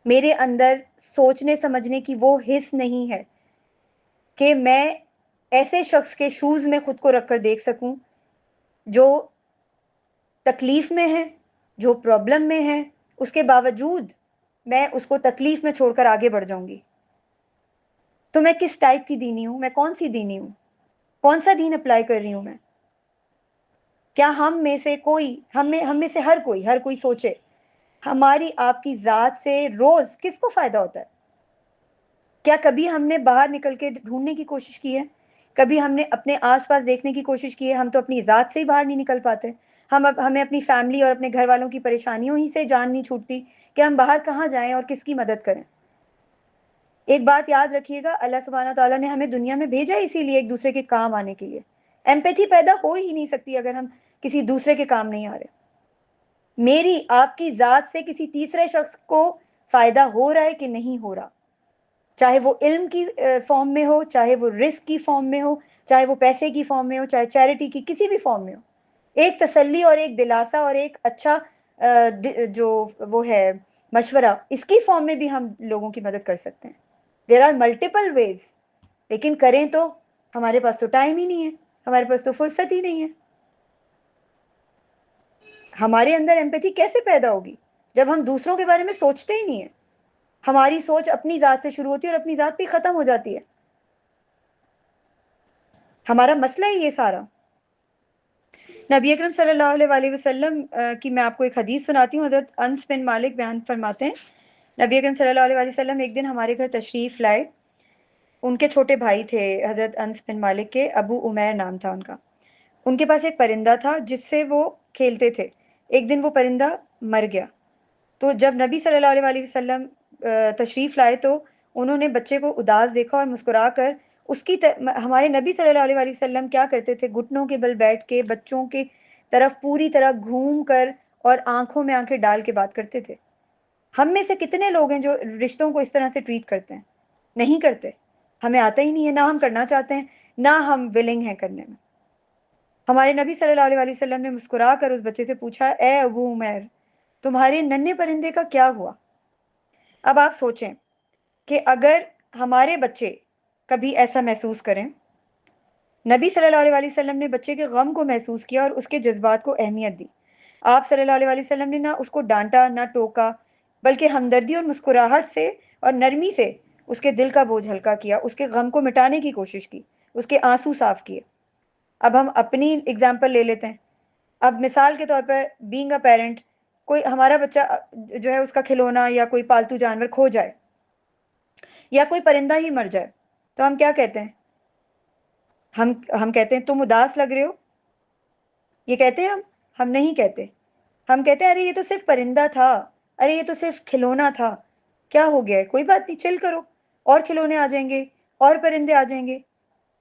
मेरे अंदर सोचने समझने की वो हिस्स नहीं है कि मैं ऐसे शख्स के शूज़ में खुद को रखकर देख सकूं जो तकलीफ में है, जो प्रॉब्लम में है, उसके बावजूद मैं उसको तकलीफ में छोड़कर आगे बढ़ जाऊंगी, तो मैं किस टाइप की दीनी हूं, मैं कौन सी दीनी हूं, कौन सा दीन अप्लाई कर रही हूं मैं। क्या हम में से कोई, हम में से हर कोई सोचे हमारी आपकी जात से रोज किसको फायदा होता है। क्या कभी हमने बाहर निकल के ढूंढने की कोशिश की है, कभी हमने अपने आसपास देखने की कोशिश की है। हम तो अपनी जात से ही बाहर नहीं निकल पाते। हमें अपनी फैमिली और अपने घर वालों की परेशानियों ही से जान नहीं छूटती कि हम बाहर कहाँ जाएं और किसकी मदद करें। एक बात याद रखिएगा, अल्लाह सुब्हाना तआला ने हमें दुनिया में भेजा इसीलिए, एक दूसरे के काम आने के लिए। एम्पैथी पैदा हो ही नहीं सकती अगर हम किसी दूसरे के काम नहीं आ रहे। मेरी आपकी जात से किसी तीसरे शख्स को फायदा हो रहा है कि नहीं हो रहा, चाहे वो इल्म की फॉर्म में हो, चाहे वो रिस्क की फॉर्म में हो, चाहे वो पैसे की फॉर्म में हो, चाहे चैरिटी की किसी भी फॉर्म में हो, एक तसल्ली और एक दिलासा और एक अच्छा जो वो है मशवरा, इसकी फॉर्म में भी हम लोगों की मदद कर सकते हैं। देर आर मल्टीपल वेज, लेकिन करें तो हमारे पास तो टाइम ही नहीं है, हमारे पास तो फुर्सत ही नहीं है। हमारे अंदर एम्पैथी कैसे पैदा होगी जब हम दूसरों के बारे में सोचते ही नहीं है। हमारी सोच अपनी जात से शुरू होती है और अपनी जात पे खत्म हो जाती है। हमारा मसला ही ये सारा। नबी अकरम सल्लल्लाहु अलैहि वसल्लम की मैं आपको एक हदीस सुनाती हूँ। हज़रत अनस बिन मालिक बयान फरमाते हैं, नबी अकरम सल्लल्लाहु अलैहि वसल्लम एक दिन हमारे घर तशरीफ़ लाए। उनके छोटे भाई थे हज़रत अनस बिन मालिक के, अबू उमैर नाम था उनका। उनके पास एक परिंदा था जिससे वो खेलते थे। एक दिन वो परिंदा मर गया। तो जब नबी सल्लल्लाहु अलैहि वसल्लम तशरीफ़ लाए तो उन्होंने बच्चे को उदास देखा और मुस्कुरा कर हमारे नबी सल्लल्लाहु अलैहि वसल्लम क्या करते थे, घुटनों के बल बैठ के बच्चों की तरफ पूरी तरह घूम कर और आंखों में आंखें डाल के बात करते थे। हम में से कितने लोग हैं जो रिश्तों को इस तरह से ट्रीट करते हैं? नहीं करते। हमें आता ही नहीं है, ना हम करना चाहते हैं, ना हम विलिंग हैं करने में। हमारे नबी सल्लल्लाहु अलैहि वसल्लम ने मुस्कुरा कर उस बच्चे से पूछा, ए अबू उमैर, तुम्हारे नन्हे परिंदे का क्या हुआ? अब आप सोचें कि अगर हमारे बच्चे कभी ऐसा महसूस करें, नबी सल्लल्लाहु अलैहि वसल्लम ने बच्चे के गम को महसूस किया और उसके जज्बात को अहमियत दी। आप सल्लल्लाहु अलैहि वसल्लम ने ना उसको डांटा ना टोका, बल्कि हमदर्दी और मुस्कुराहट से और नरमी से उसके दिल का बोझ हल्का किया, उसके गम को मिटाने की कोशिश की, उसके आंसू साफ किए। अब हम अपनी एग्जाम्पल ले लेते हैं। अब मिसाल के तौर पर बीइंग अ पेरेंट, कोई हमारा बच्चा जो है उसका खिलौना या कोई पालतू जानवर खो जाए या कोई परिंदा ही मर जाए, तो हम क्या कहते हैं? हम कहते हैं तुम उदास लग रहे हो, ये कहते हैं हम नहीं कहते। हम कहते हैं अरे ये तो सिर्फ परिंदा था, अरे ये तो सिर्फ खिलौना था, क्या हो गया है, कोई बात नहीं, चिल करो, और खिलौने आ जाएंगे और परिंदे आ जाएंगे।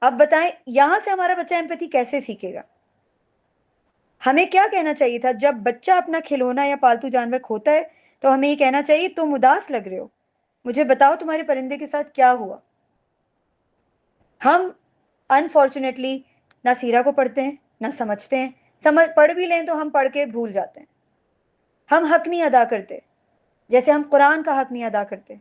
अब बताएं यहां से हमारा बच्चा एम्पैथी कैसे सीखेगा? हमें क्या कहना चाहिए था जब बच्चा अपना खिलौना या पालतू जानवर खोता है? तो हमें ये कहना चाहिए तुम उदास लग रहे हो, मुझे बताओ तुम्हारे परिंदे के साथ क्या हुआ। हम अनफॉर्चुनेटली ना सीरा को पढ़ते हैं ना समझते हैं, समझ पढ़ भी लें तो हम पढ़ के भूल जाते हैं। हम हक नहीं अदा करते, जैसे हम कुरान का हक नहीं अदा करते।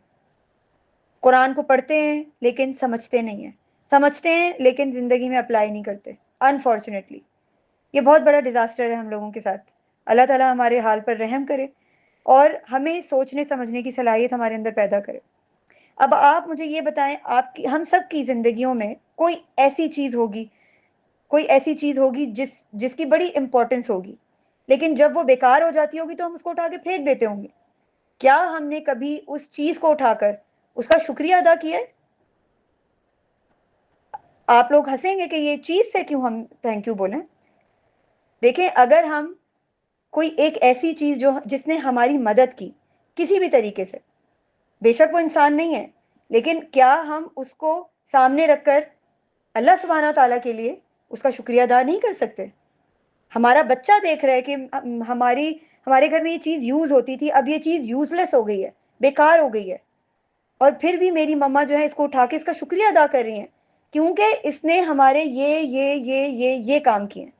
कुरान को पढ़ते हैं लेकिन समझते नहीं हैं, समझते हैं लेकिन जिंदगी में अप्लाई नहीं करते, अनफॉर्चुनेटली। ये बहुत बड़ा डिजास्टर है हम लोगों के साथ। अल्लाह ताला हमारे हाल पर रहम करे और हमें सोचने समझने की सलाहियत हमारे अंदर पैदा करे। अब आप मुझे ये बताएं, आपकी हम सब की जिंदगियों में कोई ऐसी चीज होगी जिसकी बड़ी इंपॉर्टेंस होगी, लेकिन जब वो बेकार हो जाती होगी तो हम उसको उठा के फेंक देते होंगे। क्या हमने कभी उस चीज को उठाकर उसका शुक्रिया अदा किया है? आप लोग हंसेंगे कि ये चीज से क्यों हम थैंक यू बोलें। देखें, अगर हम कोई एक ऐसी चीज जो जिसने हमारी मदद की किसी भी तरीके से, बेशक वो इंसान नहीं है, लेकिन क्या हम उसको सामने रखकर अल्लाह सुब्हाना ताला के लिए उसका शुक्रिया अदा नहीं कर सकते? हमारा बच्चा देख रहा है कि हमारे घर में ये चीज यूज होती थी, अब ये चीज यूजलेस हो गई है, बेकार हो गई है, और फिर भी मेरी मम्मा जो है इसको उठा के इसका शुक्रिया अदा कर रही हैं, क्योंकि इसने हमारे ये काम किए,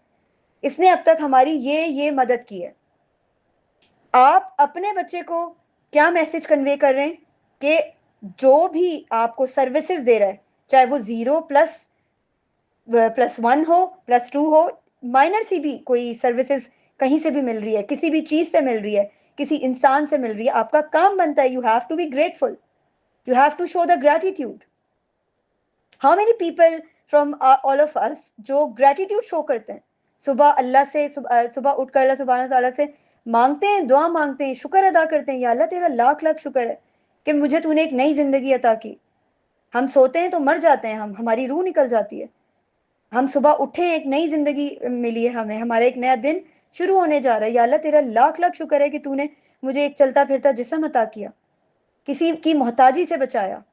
इसने अब तक हमारी ये मदद की है। आप अपने बच्चे को क्या मैसेज कन्वे कर रहे हैं कि जो भी आपको सर्विसेज दे रहा है, चाहे वो 0++1 हो, +2 हो, माइनर सी भी कोई सर्विसेज कहीं से भी मिल रही है, किसी भी चीज से मिल रही है, किसी इंसान से मिल रही है, आपका काम बनता है, you have to be grateful, you have to show the gratitude. How many people from all of us जो ग्रेटिट्यूड शो करते हैं, सुबह अल्लाह से सुबह उठकर अल्लाह सुब्हानहू तआला से मांगते हैं, दुआ मांगते हैं, शुक्र अदा करते हैं, या अल्लाह तेरा लाख लाख शुक्र है कि मुझे तूने एक नई जिंदगी अता की। हम सोते हैं तो मर जाते हैं, हम हमारी रूह निकल जाती है। हम सुबह उठे, एक नई जिंदगी मिली है हमें, हमारा एक नया दिन शुरू होने जा रहा है, या अल्लाह तेरा लाख लाख शुक्र है कि तूने मुझे एक चलता फिरता जिस्म अता किया, किसी की मोहताजी से बचाया।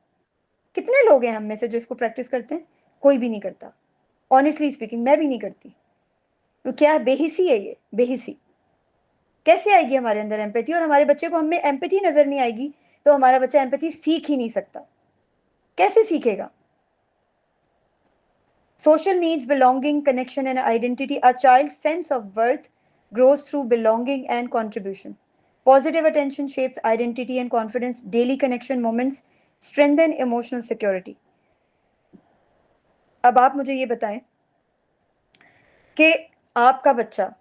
कितने लोग हैं हम में से जो इसको प्रैक्टिस करते हैं? कोई भी नहीं करता। ऑनेस्टली स्पीकिंग, मैं भी नहीं करती। तो क्या है, बेहिसी है ये, बेहिसी। कैसे आएगी हमारे अंदर एम्पैथी? और हमारे बच्चे को हमें एम्पैथी नजर नहीं आएगी तो हमारा बच्चा एम्पैथी सीख ही नहीं सकता। कैसे सीखेगा? Social needs, belonging, connection, and identity. A child's sense of worth grows through belonging and contribution. Positive attention shapes identity and confidence. Daily connection moments strengthen emotional security. अब आप मुझे ये बताएं कि आपका बच्चा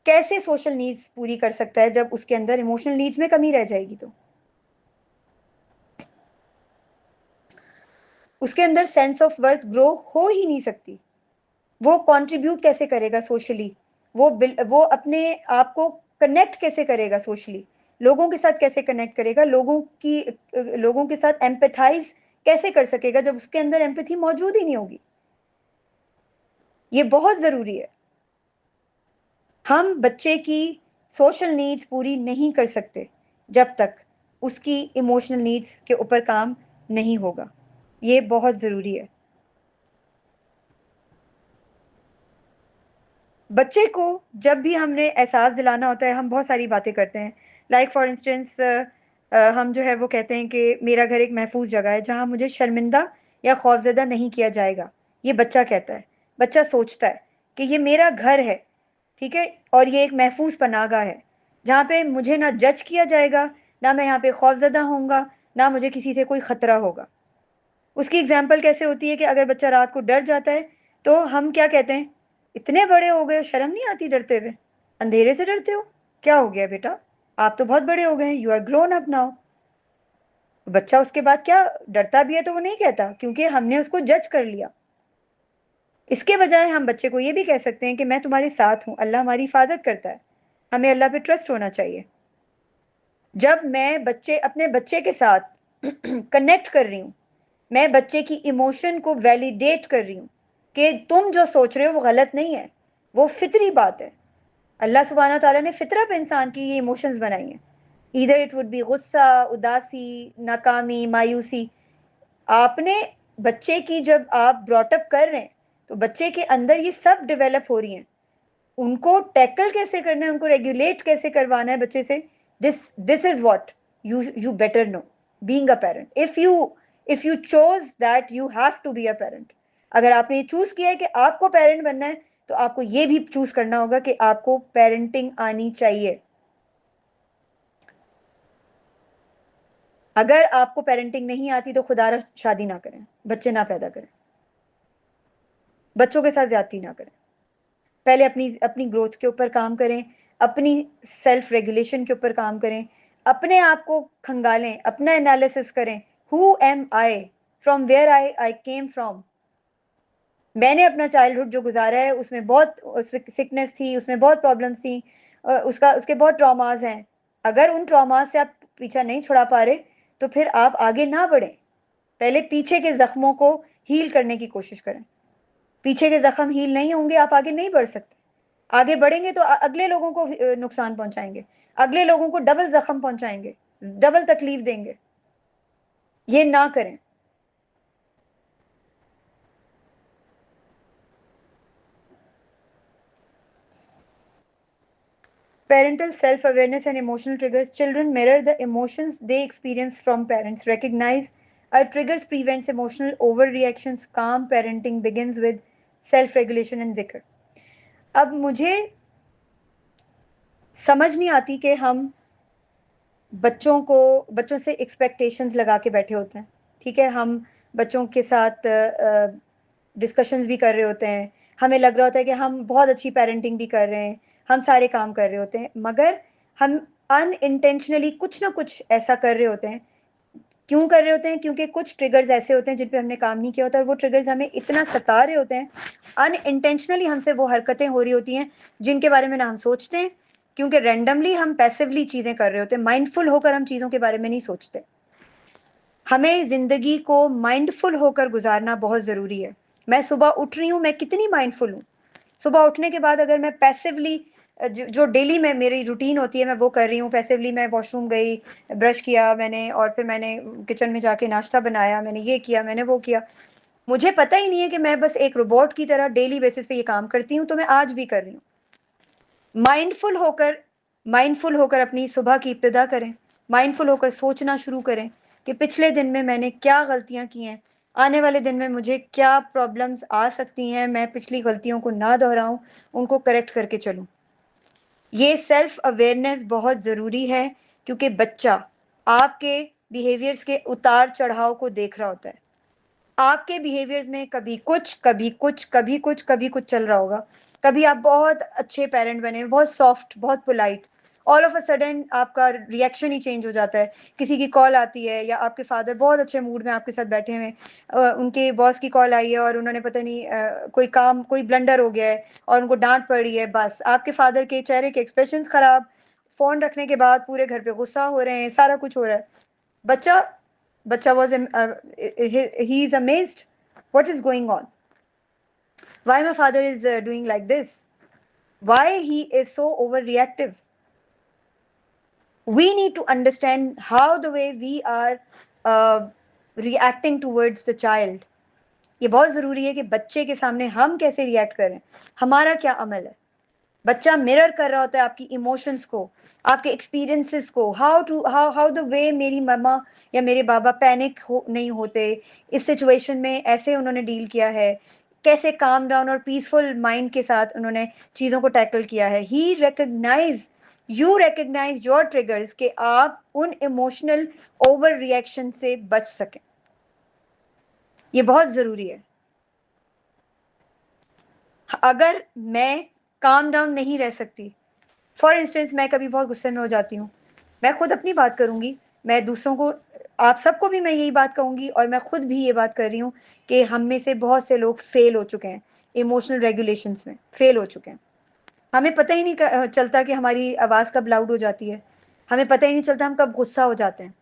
कैसे सोशल नीड्स पूरी कर सकता है जब उसके अंदर इमोशनल नीड्स में कमी रह जाएगी, तो उसके अंदर सेंस ऑफ वर्थ ग्रो हो ही नहीं सकती। वो कंट्रीब्यूट कैसे करेगा सोशली? वो अपने आप को कनेक्ट कैसे करेगा सोशली? लोगों के साथ कैसे कनेक्ट करेगा? लोगों के साथ एम्पैथाइज कैसे कर सकेगा जब उसके अंदर एम्पैथी मौजूद ही नहीं होगी? ये बहुत जरूरी है। हम बच्चे की सोशल नीड्स पूरी नहीं कर सकते जब तक उसकी इमोशनल नीड्स के ऊपर काम नहीं होगा। ये बहुत जरूरी है। बच्चे को जब भी हमने एहसास दिलाना होता है, हम बहुत सारी बातें करते हैं। लाइक फॉर इंस्टेंस, हम जो है वो कहते हैं कि मेरा घर एक महफूज जगह है जहाँ मुझे शर्मिंदा या खौफजदा नहीं किया जाएगा। ये बच्चा कहता है, बच्चा सोचता है कि ये मेरा घर है, ठीक है, और ये एक महफूज पनाहगाह है जहाँ पे मुझे ना जज किया जाएगा, ना मैं यहाँ पे खौफजदा होऊंगा, ना मुझे किसी से कोई खतरा होगा। उसकी एग्जाम्पल कैसे होती है कि अगर बच्चा रात को डर जाता है तो हम क्या कहते हैं? इतने बड़े हो गए हो, शर्म नहीं आती डरते हुए? अंधेरे से डरते हो? क्या हो गया बेटा, आप तो बहुत बड़े हो गए हैं, you are grown up now. बच्चा उसके बाद क्या डरता भी है तो वो नहीं कहता, क्योंकि हमने उसको जज कर लिया। इसके बजाय हम बच्चे को ये भी कह सकते हैं कि मैं तुम्हारे साथ हूं, अल्लाह हमारी हिफाजत करता है, हमें अल्लाह पे ट्रस्ट होना चाहिए। जब मैं बच्चे अपने बच्चे के साथ कनेक्ट कर रही हूँ, मैं बच्चे की इमोशन को वैलिडेट कर रही हूँ कि तुम जो सोच रहे हो वो गलत नहीं है, वो फितरी बात है। अल्लाह सुब्हाना ताला ने फितरा पे इंसान की ये इमोशंस बनाई हैं। इधर इट वुड बी गुस्सा, उदासी, नाकामी, मायूसी। आपने बच्चे की जब आप ब्रॉटअप कर रहे हैं तो बच्चे के अंदर ये सब डेवलप हो रही हैं। उनको टैकल कैसे करना है, उनको रेगुलेट कैसे करवाना है बच्चे से, this this is what you better know being a parent. If you chose that you have to be a parent, अगर आपने ये चूज किया है कि आपको पेरेंट बनना है, तो आपको ये भी चूज करना होगा कि आपको पेरेंटिंग आनी चाहिए। अगर आपको पेरेंटिंग नहीं आती तो खुदा शादी ना करें, बच्चे ना पैदा करें, बच्चों के साथ ज्यादती ना करें। पहले अपनी अपनी ग्रोथ के ऊपर काम करें, अपनी सेल्फ रेगुलेशन के ऊपर काम करें, अपने आप को खंगालें, अपना एनालिसिस करें, who am I, from where I came from. मैंने अपना चाइल्डहुड जो गुजारा है उसमें बहुत सिकनेस थी, उसमें बहुत प्रॉब्लम्स थी, उसके बहुत ट्रॉमास हैं। अगर उन ट्रॉमास से आप पीछा नहीं छुड़ा पा रहे तो फिर आप आगे ना बढ़ें, पहले पीछे के जख्मों को हील करने की कोशिश करें। पीछे के जख्म हील नहीं होंगे, आप आगे नहीं बढ़ सकते। आगे बढ़ेंगे तो अगले लोगों को नुकसान पहुंचाएंगे, अगले लोगों को डबल जख्म पहुंचाएंगे, डबल तकलीफ देंगे। ये ना करें। Parental self-awareness and emotional triggers. Children mirror the emotions they experience from parents. Recognize our triggers prevents emotional overreactions. Calm parenting begins with self-regulation and dhikr. अब मुझे समझ नहीं आती कि हम बच्चों से एक्सपेक्टेशंस लगा के बैठे होते हैं। ठीक है, हम बच्चों के साथ डिस्कशंस भी कर रहे होते हैं, हमें लग रहा होता है कि हम बहुत अच्छी पेरेंटिंग भी कर रहे हैं, हम सारे काम कर रहे होते हैं, मगर हम अनइंटेंशनली कुछ ना कुछ ऐसा कर रहे होते हैं। क्यों कर रहे होते हैं? क्योंकि कुछ ट्रिगर्स ऐसे होते हैं जिन पे हमने काम नहीं किया होता, और वो ट्रिगर्स हमें इतना सता रहे होते हैं, अनइंटेंशनली हमसे वो हरकतें हो रही होती हैं जिनके बारे में ना हम सोचते हैं, क्योंकि रैंडमली हम पैसिवली चीज़ें कर रहे होते हैं, माइंडफुल होकर हम चीज़ों के बारे में नहीं सोचते। हमें ज़िंदगी को माइंडफुल होकर गुजारना बहुत ज़रूरी है। मैं सुबह उठ रही हूँ, मैं कितनी माइंडफुल हूँ? सुबह उठने के बाद अगर मैं पैसिवली जो डेली में मेरी रूटीन होती है मैं वो कर रही हूँ, पैसिवली मैं वॉशरूम गई, ब्रश किया मैंने, और फिर मैंने किचन में जाके नाश्ता बनाया, मैंने ये किया, मैंने वो किया। मुझे पता ही नहीं है कि मैं बस एक रोबोट की तरह डेली बेसिस पे ये काम करती हूँ, तो मैं आज भी कर रही हूँ। माइंडफुल होकर माइंडफुल होकर अपनी सुबह की इब्तिदा करें, माइंडफुल होकर सोचना शुरू करें कि पिछले दिन में मैंने क्या गलतियां की हैं, आने वाले दिन में मुझे क्या प्रॉब्लम्स आ सकती हैं, मैं पिछली गलतियों को ना दोहराऊं, उनको करेक्ट करके चलूं। ये सेल्फ अवेयरनेस बहुत ज़रूरी है, क्योंकि बच्चा आपके बिहेवियर्स के उतार चढ़ाव को देख रहा होता है। आपके बिहेवियर्स में कभी कुछ, कभी कुछ, कभी कुछ, कभी कुछ चल रहा होगा। कभी आप बहुत अच्छे पेरेंट बने, बहुत सॉफ्ट, बहुत polite, all of a sudden आपका रिएक्शन ही चेंज हो जाता है। किसी की कॉल आती है, या आपके फादर बहुत अच्छे मूड में आपके साथ बैठे हुए हैं, उनके बॉस की कॉल आई है और उन्होंने पता नहीं कोई ब्लंडर हो गया है और उनको डांट पड़ी है, बस आपके फादर के चेहरे के एक्सप्रेशन खराब, फोन रखने के बाद पूरे घर पे गुस्सा हो रहे हैं, सारा कुछ हो रहा है। बच्चा बच्चा was he is amazed, what is going on, why my father is doing like this, why he is so overreactive. We need to understand how the way we are uh, reacting towards the child. ये बहुत ज़रूरी है कि बच्चे के सामने हम कैसे रिएक्ट करें, हमारा क्या अमल है। बच्चा मिरर कर रहा होता है आपकी इमोशंस को, आपके एक्सपीरियंसेस को, हाउ द वे मेरी मम्मा या मेरे बाबा पैनिक नहीं होते, इस सिचुएशन में ऐसे उन्होंने डील किया है, कैसे काम डाउन और पीसफुल माइंड के साथ उन्होंने चीज़ों को टैकल किया है। यू रिकग्नाइज योर ट्रिगर्स, कि आप उन इमोशनल ओवर रिएक्शन से बच सकें। ये बहुत ज़रूरी है। अगर मैं काम डाउन नहीं रह सकती, फॉर इंस्टेंस मैं कभी बहुत गुस्से में हो जाती हूँ, मैं खुद अपनी बात करूँगी, मैं दूसरों को, आप सबको भी मैं यही बात कहूँगी, और मैं खुद भी ये बात कर रही हूँ कि हम में से बहुत से लोग फेल हो चुके हैं, इमोशनल रेगुलेशंस में फेल हो चुके हैं। हमें पता ही नहीं चलता कि हमारी आवाज़ कब लाउड हो जाती है, हमें पता ही नहीं चलता हम कब गुस्सा हो जाते हैं।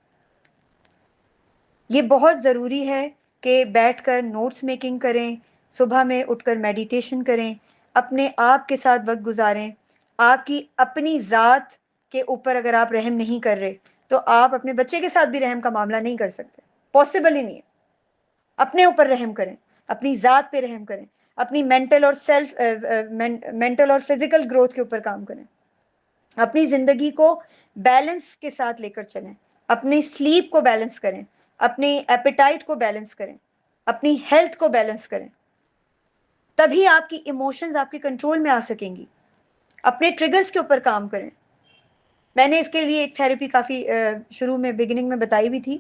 ये बहुत ज़रूरी है कि बैठकर नोट्स मेकिंग करें, सुबह में उठकर मेडिटेशन करें, अपने आप के साथ वक्त गुजारें। आपकी अपनी ज़ात के ऊपर अगर आप रहम नहीं कर रहे, तो आप अपने बच्चे के साथ भी रहम का मामला नहीं कर सकते, पॉसिबल ही नहीं है। अपने ऊपर रहम करें, अपनी ज़ात पे रहम करें, अपनी मेंटल और फिजिकल ग्रोथ के ऊपर काम करें, अपनी ज़िंदगी को बैलेंस के साथ लेकर चलें, अपनी स्लीप को बैलेंस करें, अपनी एपेटाइट को बैलेंस करें, अपनी हेल्थ को बैलेंस करें, तभी आपकी इमोशंस आपके कंट्रोल में आ सकेंगी। अपने ट्रिगर्स के ऊपर काम करें। मैंने इसके लिए एक थेरेपी काफ़ी शुरू में बिगिनिंग में बताई भी थी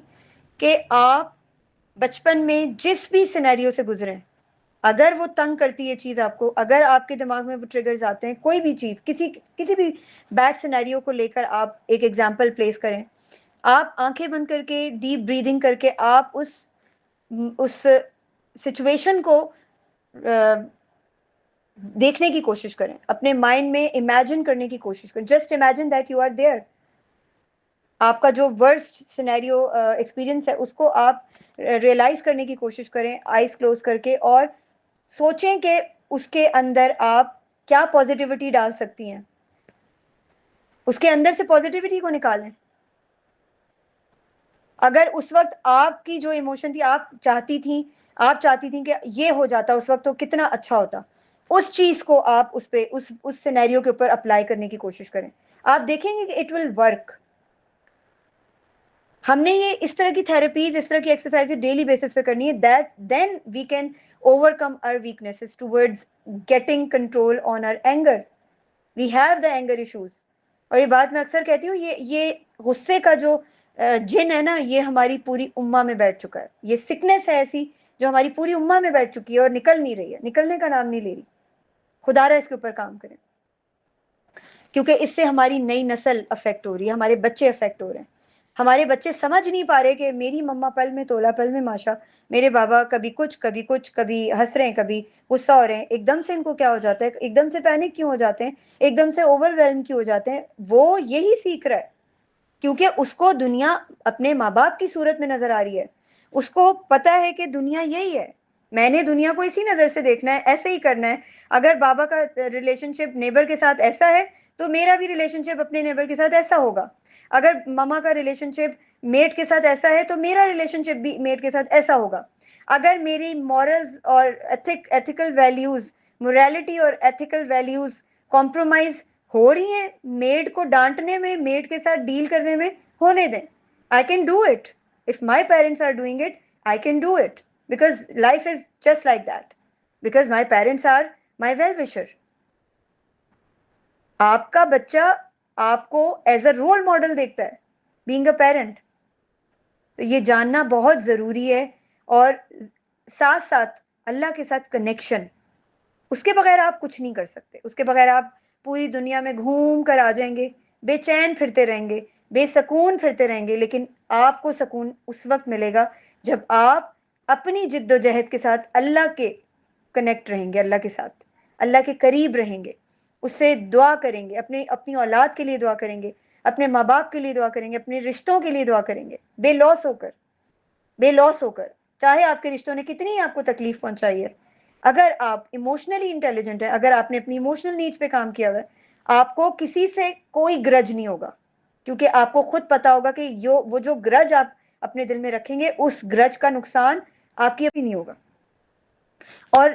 कि आप बचपन में जिस भी सिनेरियो से गुजरे, अगर वो तंग करती है चीज आपको, अगर आपके दिमाग में वो ट्रिगर्स आते हैं, कोई भी चीज, किसी किसी भी बैड सिनेरियो को लेकर आप एक एग्जांपल प्लेस करें, आप आंखें बंद करके डीप ब्रीदिंग करके आप उस सिचुएशन को देखने की कोशिश करें, अपने माइंड में इमेजिन करने की कोशिश करें, just imagine that you are there. आपका जो वर्स्ट सिनेरियो एक्सपीरियंस है उसको आप रियलाइज करने की कोशिश करें आईज क्लोज करके, और सोचें कि उसके अंदर आप क्या पॉजिटिविटी डाल सकती हैं, उसके अंदर से पॉजिटिविटी को निकालें। अगर उस वक्त आपकी जो इमोशन थी, आप चाहती थी कि ये हो जाता उस वक्त तो कितना अच्छा होता, उस चीज को आप उस पे उस सिनेरियो के ऊपर अप्लाई करने की कोशिश करें, आप देखेंगे कि इट विल वर्क। हमने ये इस तरह की थेरेपीज, इस तरह की एक्सरसाइज डेली बेसिस पे करनी है, that then we can overcome our weaknesses towards getting control on our anger. We have the anger issues. और ये बात मैं अक्सर कहती हूँ, ये गुस्से का जो जिन है ना, ये हमारी पूरी उम्मा में बैठ चुका है। ये सिकनेस है ऐसी जो हमारी पूरी उम्मा में बैठ चुकी है और निकल नहीं रही है, निकलने का नाम नहीं ले रही। खुदारा इसके ऊपर काम करें, क्योंकि इससे हमारी नई नस्ल अफेक्ट हो रही है, हमारे बच्चे अफेक्ट हो रहे हैं। हमारे बच्चे समझ नहीं पा रहे कि मेरी मम्मा पल में तोला पल में माशा, मेरे बाबा कभी कुछ कभी कुछ, कभी हंस रहे हैं कभी गुस्सा हो रहे हैं, एकदम से इनको क्या हो जाता है, एकदम से पैनिक क्यों हो जाते हैं, एकदम से ओवरवेल्म क्यों हो जाते हैं। वो यही सीख रहा है क्योंकि उसको दुनिया अपने माँ बाप की सूरत में नजर आ रही है। उसको पता है कि दुनिया यही है, मैंने दुनिया को इसी नजर से देखना है, ऐसे ही करना है। अगर बाबा का रिलेशनशिप नेबर के साथ ऐसा है तो मेरा भी रिलेशनशिप अपने नेबर के साथ ऐसा होगा। अगर मामा का रिलेशनशिप मेट के साथ ऐसा है तो मेरा रिलेशनशिप भी मेट के साथ ऐसा होगा। अगर मेरी मॉरल्स और एथिकल वैल्यूज, मोरालिटी और एथिकल वैल्यूज कॉम्प्रोमाइज हो रही हैं मेड को डांटने में, मेड के साथ डील करने में, होने दें। I can do it. If my parents are doing it, I can do it, because life is just like that, because my parents are my well wisher. आपका बच्चा आपको एज अ रोल मॉडल देखता है, being a parent. तो ये जानना बहुत जरूरी है। और साथ साथ अल्लाह के साथ कनेक्शन, उसके बगैर आप कुछ नहीं कर सकते। उसके बगैर आप पूरी दुनिया में घूम कर आ जाएंगे, बेचैन फिरते रहेंगे, बेसकून फिरते रहेंगे, लेकिन आपको सुकून उस वक्त मिलेगा जब आप अपनी जिद्दोजहद के साथ अल्लाह के कनेक्ट रहेंगे, अल्लाह के साथ, अल्लाह के करीब रहेंगे, उससे दुआ करेंगे, अपने अपनी औलाद के लिए दुआ करेंगे, अपने माँ बाप के लिए दुआ करेंगे, अपने रिश्तों के लिए दुआ करेंगे, बेलौस होकर, बेलॉस होकर, चाहे आपके रिश्तों ने कितनी आपको तकलीफ पहुंचाई है। अगर आप इमोशनली इंटेलिजेंट है, अगर आपने अपनी इमोशनल नीड्स पे काम किया हुआ है, आपको किसी से कोई ग्रज नहीं होगा, क्योंकि आपको खुद पता होगा कि यो वो जो ग्रज आप अपने दिल में रखेंगे, उस ग्रज का नुकसान आपकी अभी नहीं होगा। और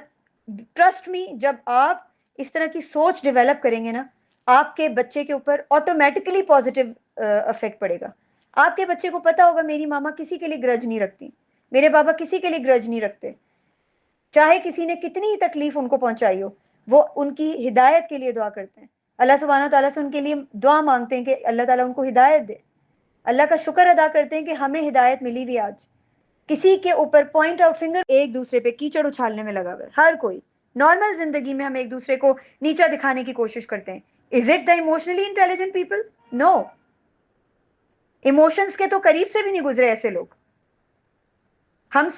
ट्रस्ट मी, जब आप इस तरह की सोच डेवलप करेंगे ना, आपके बच्चे के ऊपर ऑटोमेटिकली पॉजिटिव इफेक्ट पड़ेगा। आपके बच्चे को पता होगा मेरी मामा किसी के लिए ग्रज नहीं रखती, मेरे बाबा किसी के लिए ग्रज नहीं रखते, चाहे किसी ने कितनी ही तकलीफ उनको पहुंचाई हो, वो उनकी हिदायत के लिए दुआ करते हैं। अल्लाह सुब्हानहू तआला से उनके लिए दुआ मांगते हैं कि अल्लाह ताला उनको हिदायत दे। अल्लाह का शुक्र अदा करते हैं कि हमें हिदायत मिली हुई आज। किसी के ऊपर पॉइंट आउट फिंगर, एक दूसरे पे कीचड़ उछालने में लगा हुआ है हर कोई। नॉर्मल जिंदगी में हम एक दूसरे को नीचा दिखाने की कोशिश करते हैं। Is it the emotionally intelligent people? No. Emotions के तो करीब से भी नहीं गुजरे ऐसे लोग। हम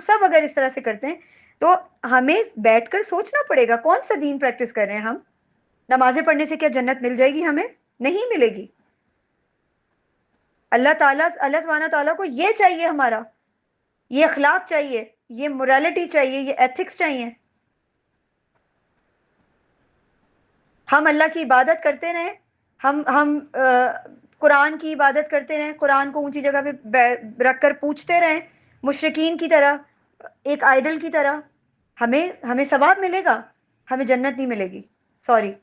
सब अगर इस तरह से करते हैं तो हमें बैठकर सोचना पड़ेगा कौन सा दीन प्रैक्टिस कर रहे हैं हम। नमाजें पढ़ने से क्या जन्नत मिल जाएगी? हमें नहीं मिलेगी। अल्लाह सुब्हानहू तआला को ये चाहिए, हमारा ये अखलाक चाहिए, ये मोरालिटी चाहिए, ये एथिक्स चाहिए। हम अल्लाह की इबादत करते रहें, हम कुरान की इबादत करते रहें, कुरान को ऊंची जगह पे रख कर पूछते रहें, मुशरिकीन की तरह, एक आइडल की तरह। हमें हमें सवाब मिलेगा, हमें जन्नत नहीं मिलेगी। सॉरी।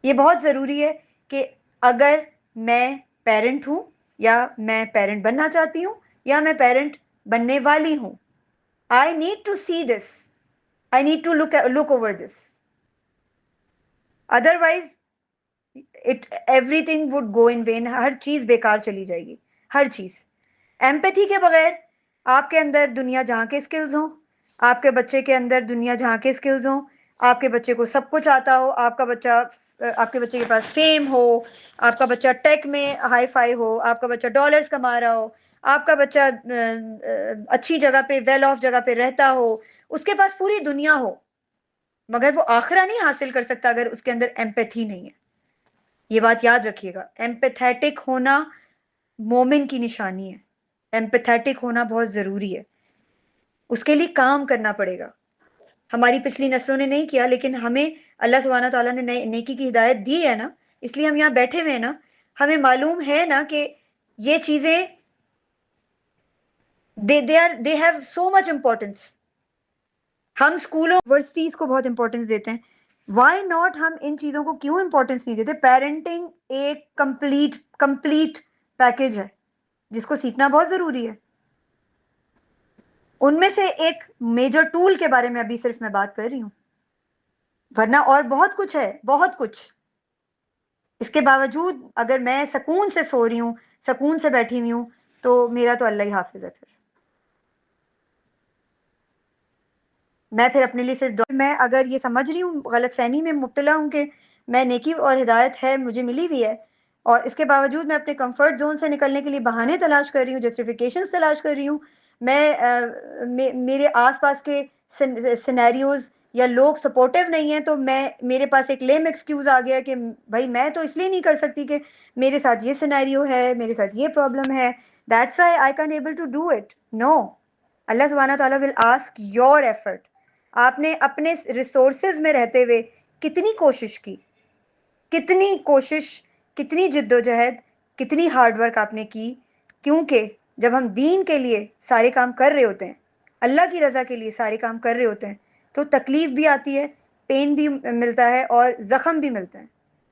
ये बहुत ज़रूरी है कि अगर मैं पेरेंट हूं, या मैं पेरेंट बनना चाहती हूं, या मैं पेरेंट बनने वाली हूं, I need to see this, I need to look over this. Otherwise it everything would go in vain. हर चीज बेकार चली जाएगी, हर चीज। एम्पैथी के बगैर आपके अंदर दुनिया जहां के स्किल्स हों, आपके बच्चे के अंदर दुनिया जहाँ के स्किल्स हों, आपके बच्चे को सब कुछ आता हो, आपके बच्चे के पास फेम हो, आपका बच्चा टेक में हाई फाई हो, आपका बच्चा डॉलर्स कमा रहा हो, आपका बच्चा अच्छी जगह पे, वेल ऑफ जगह पे रहता हो, उसके पास पूरी दुनिया हो, मगर वो आखिरा नहीं हासिल कर सकता अगर उसके अंदर एम्पैथी नहीं है। ये बात याद रखिएगा। एम्पैथेटिक होना मोमिन की निशानी है। एम्पैथेटिक होना बहुत ज़रूरी है। उसके लिए काम करना पड़ेगा। हमारी पिछली नस्लों ने नहीं किया, लेकिन हमें अल्लाह सुब्हानहू तआला ने नेकी की हिदायत दी है ना, इसलिए हम यहाँ बैठे हुए हैं ना। हमें मालूम है ना कि ये चीज़ें they have so much importance. हम स्कूलों यूनिवर्सिटीज़ को बहुत इम्पोर्टेंस देते हैं। व्हाई नॉट हम इन चीज़ों को क्यों इम्पोर्टेंस नहीं देते? पेरेंटिंग एक कंप्लीट पैकेज है जिसको सीखना बहुत ज़रूरी है। उनमें से एक मेजर टूल के बारे में अभी सिर्फ मैं बात कर रही हूँ, वरना और बहुत कुछ है, बहुत कुछ। इसके बावजूद अगर मैं सुकून से सो रही हूँ, सुकून से बैठी हुई हूँ, तो मेरा तो अल्लाह ही हाफिज है। फिर मैं फिर अपने लिए सिर्फ मैं अगर ये समझ रही हूँ, गलतफहमी में मुब्तला हूँ कि मैं नेकी और हिदायत है मुझे मिली हुई है, और इसके बावजूद मैं अपने कंफर्ट जोन से निकलने के लिए बहाने तलाश कर रही हूँ, जस्टिफिकेशंस तलाश कर रही हूँ। मेरे आसपास के सिनेरियोज या लोग सपोर्टिव नहीं है, तो मेरे पास एक लेम एक्सक्यूज आ गया कि भाई मैं तो इसलिए नहीं कर सकती कि मेरे साथ ये सिनेरियो है, मेरे साथ ये प्रॉब्लम है, that's why I can able to do it. No, Allah सुब्हानहू तआला विल आस्क योर एफर्ट। आपने अपने रिसोर्सेज में रहते हुए कितनी कोशिश की, कितनी कोशिश, कितनी जिद्दोजहद, कितनी हार्डवर्क आपने की। क्योंकि जब हम दीन के लिए सारे काम कर रहे होते हैं, अल्लाह की रज़ा के लिए सारे काम कर रहे होते हैं, तो तकलीफ भी आती है, पेन भी मिलता है और ज़ख्म भी मिलता है।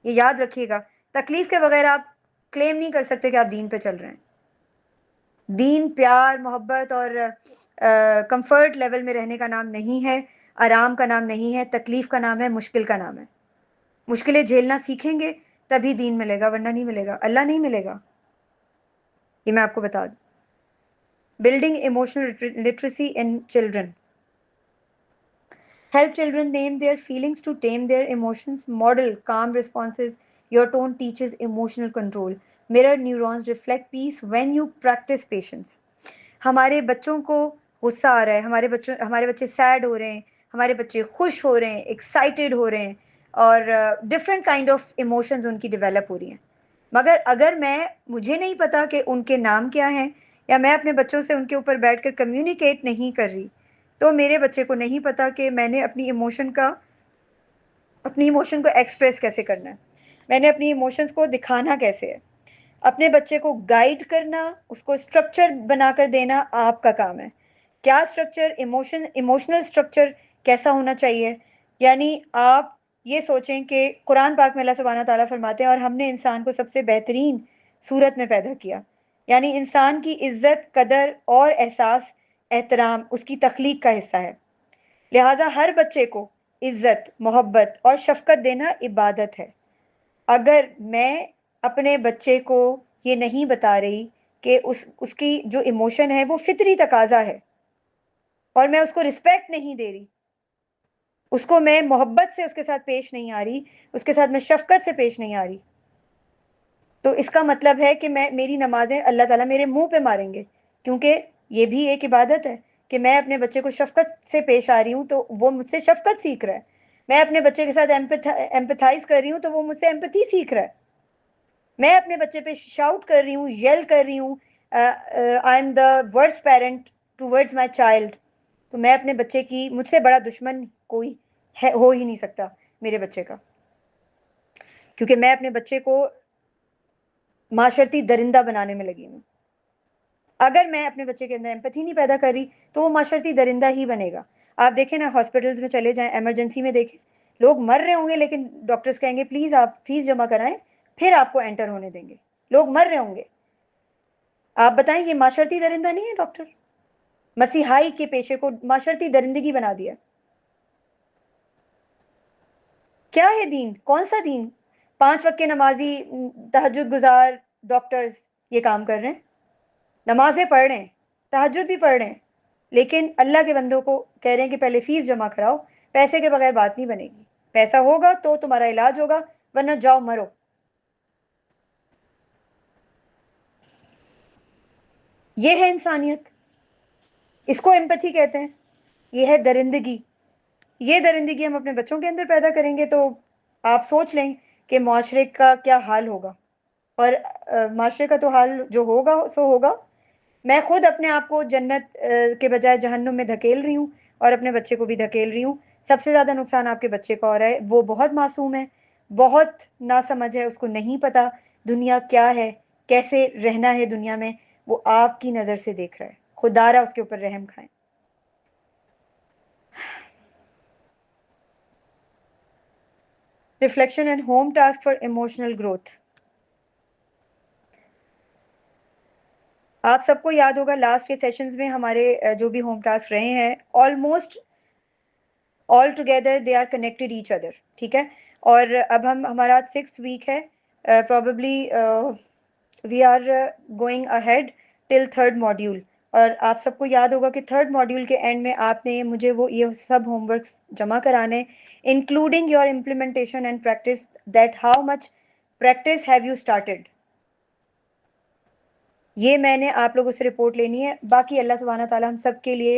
ये याद रखिएगा। तकलीफ के बगैर आप क्लेम नहीं कर सकते कि आप दीन पे चल रहे हैं। दीन प्यार, मोहब्बत और कंफर्ट लेवल में रहने का नाम नहीं है, आराम का नाम नहीं है, तकलीफ का नाम है, मुश्किल का नाम है। मुश्किलें झेलना सीखेंगे तभी दीन मिलेगा, वरना नहीं मिलेगा, अल्लाह नहीं मिलेगा। ये मैं आपको बता दूं। Building emotional literacy in children. Help children name their feelings to tame their emotions. Model calm responses. Your tone teaches emotional control. Mirror neurons reflect peace when you practice patience. हमारे बच्चों को गुस्सा आ रहा है, हमारे बच्चे सैड हो रहे हैं, हमारे बच्चे खुश हो रहे हैं, एक्साइटेड हो रहे हैं, और डिफरेंट काइंड ऑफ इमोशंस उनकी डेवलप हो रही हैं। मगर अगर मुझे नहीं पता कि उनके नाम क्या हैं, या मैं अपने बच्चों से उनके ऊपर बैठकर कम्युनिकेट नहीं कर रही, तो मेरे बच्चे को नहीं पता कि मैंने अपनी इमोशन को एक्सप्रेस कैसे करना है, मैंने अपनी इमोशंस को दिखाना कैसे है। अपने बच्चे को गाइड करना, उसको स्ट्रक्चर बनाकर देना आपका काम है। क्या स्ट्रक्चर? इमोशनल स्ट्रक्चर कैसा होना चाहिए? यानी आप ये सोचें कि कुरान पाक में अल्लाह सुब्हानहू तआला फरमाते हैं, और हमने इंसान को सबसे बेहतरीन सूरत में पैदा किया। यानी इंसान की इज्जत, कदर और एहसास, एहतराम उसकी तख्लीक का हिस्सा है। लिहाजा हर बच्चे को इज्जत, मोहब्बत और शफकत देना इबादत है। अगर मैं अपने बच्चे को ये नहीं बता रही कि उसकी जो इमोशन है वो फितरी तकाजा है, और मैं उसको रिस्पेक्ट नहीं दे रही, उसको मैं मोहब्बत से उसके साथ पेश नहीं आ रही, उसके साथ मैं शफकत से पेश नहीं आ रही, तो इसका मतलब है कि मेरी नमाजें अल्लाह ताला मेरे मुंह पे मारेंगे। क्योंकि ये भी एक इबादत है कि मैं अपने बच्चे को शफकत से पेश आ रही हूँ, तो वो मुझसे शफकत सीख रहा है। मैं अपने बच्चे के साथ एम्पथाइज कर रही हूँ, तो वो मुझसे एम्पथी सीख रहा है। मैं अपने बच्चे पे शाउट कर रही हूँ, येल कर रही हूँ, I am the worst parent towards my child, तो मैं अपने बच्चे की, मुझसे बड़ा दुश्मन कोई हो ही नहीं सकता मेरे बच्चे का। क्योंकि मैं अपने बच्चे को माशरती दरिंदा बनाने में लगी हूँ। अगर मैं अपने बच्चे के अंदर एम्पैथी नहीं पैदा कर रही, तो वो माशरती दरिंदा ही बनेगा। आप देखें ना, हॉस्पिटल्स में चले जाएं, इमरजेंसी में देखें, लोग मर रहे होंगे, लेकिन डॉक्टर्स कहेंगे प्लीज आप फीस जमा कराएं, फिर आपको एंटर होने देंगे। लोग मर रहे होंगे। आप बताएं, ये माशरती दरिंदा नहीं है? डॉक्टर मसीहाई के पेशे को माशरती दरिंदगी बना दिया। क्या है दीन? कौन सा दीन? 5 वक्त के नमाजी, तहज्जुद गुजार डॉक्टर्स ये काम कर रहे हैं, नमाजें पढ़ रहे हैं, तहज्जुद भी पढ़ रहे हैं, लेकिन अल्लाह के बंदों को कह रहे हैं कि पहले फीस जमा कराओ, पैसे के बगैर बात नहीं बनेगी। पैसा होगा तो तुम्हारा इलाज होगा, वरना जाओ मरो। ये है इंसानियत, इसको एम्पैथी कहते हैं। ये है दरिंदगी। ये दरिंदगी हम अपने बच्चों के अंदर पैदा करेंगे तो आप सोच लें कि माशरे का क्या हाल होगा। और माशरे का तो हाल जो होगा सो होगा। मैं खुद अपने आप को जन्नत के बजाय जहन्नुम में धकेल रही हूँ, और अपने बच्चे को भी धकेल रही हूँ। सबसे ज्यादा नुकसान आपके बच्चे का हो रहा है। वो बहुत मासूम है, बहुत नासमझ है, उसको नहीं पता दुनिया क्या है, कैसे रहना है दुनिया में। वो आपकी नजर से देख रहा है। खुदारा उसके ऊपर रहम खाए। Reflection and home task for emotional growth. आप सबको याद होगा लास्ट के सेशंस में हमारे जो भी होम टास्क रहे हैं, almost all together they are connected each other. ठीक है, और अब हम हमारा 6th वीक है। Probably we are going ahead till 3rd module. और आप सबको याद होगा कि 3rd मॉड्यूल के एंड में आपने मुझे वो ये सब होमवर्क्स जमा कराने, including your implementation and practice, that how much practice have you started. ये मैंने आप लोगों से रिपोर्ट लेनी है। बाकी अल्लाह सुब्हाना ताला हम सब के लिए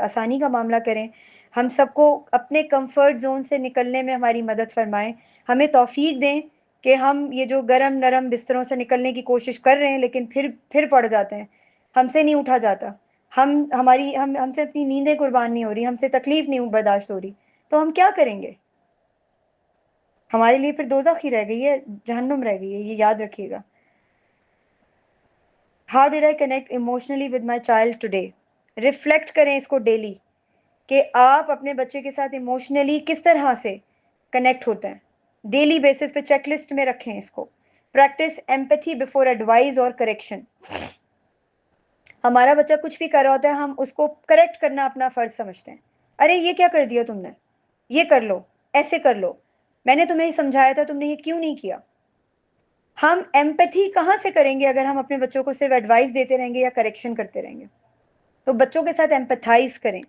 आसानी का मामला करें, हम सबको अपने कंफर्ट जोन से निकलने में हमारी मदद फरमाएं, हमें तौफीक दें कि हम ये जो गरम नरम बिस्तरों से निकलने की कोशिश कर रहे हैं लेकिन फिर पड़ जाते हैं, हमसे नहीं उठा जाता, हमसे अपनी नींदें कुर्बान नहीं हो रही, हमसे तकलीफ नहीं बर्दाश्त हो रही, तो हम क्या करेंगे? हमारे लिए फिर दोज़ख ही रह गई है, जहन्नुम रह गई है, ये याद रखिएगा। How did I connect emotionally with my child today. Reflect करें इसको डेली कि आप अपने बच्चे के साथ इमोशनली किस तरह से कनेक्ट होते हैं। डेली बेसिस पे चेकलिस्ट में रखें इसको। प्रैक्टिस एम्पैथी बिफोर एडवाइस और करेक्शन। हमारा बच्चा कुछ भी कर रहा होता है, हम उसको करेक्ट करना अपना फर्ज समझते हैं। अरे ये क्या कर दिया तुमने, ये कर लो, ऐसे कर लो, मैंने तुम्हें समझाया था, तुमने ये क्यों नहीं किया। हम एम्पैथी कहाँ से करेंगे अगर हम अपने बच्चों को सिर्फ एडवाइस देते रहेंगे या करेक्शन करते रहेंगे। तो बच्चों के साथ एम्पैथाइज करें।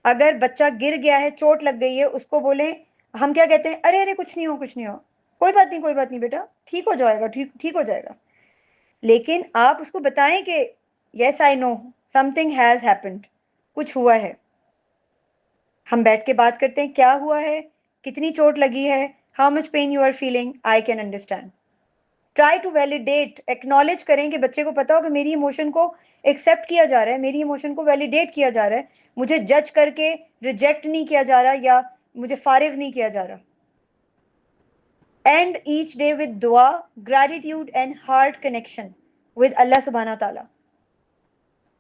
अगर बच्चा गिर गया है, चोट लग गई है, उसको बोलें, हम क्या कहते हैं, अरे अरे कुछ नहीं हो, कुछ नहीं हो, कोई बात नहीं, कोई बात नहीं बेटा, ठीक हो जाएगा, ठीक ठीक हो जाएगा। लेकिन आप उसको बताएं कि yes I know something has happened, कुछ हुआ है। हम बैठ के बात करते हैं, क्या हुआ है, कितनी चोट लगी है, how much pain you are feeling, I can understand. Try to validate, acknowledge करें कि बच्चे को पता हो कि मेरी इमोशन को एक्सेप्ट किया जा रहा है, मेरी इमोशन को वैलिडेट किया जा रहा है, मुझे जज करके रिजेक्ट नहीं किया जा रहा या मुझे फारिग नहीं किया जा रहा। एंड ईच डे विद दुआ, gratitude and heart connection with Allah सुबहाना ताला।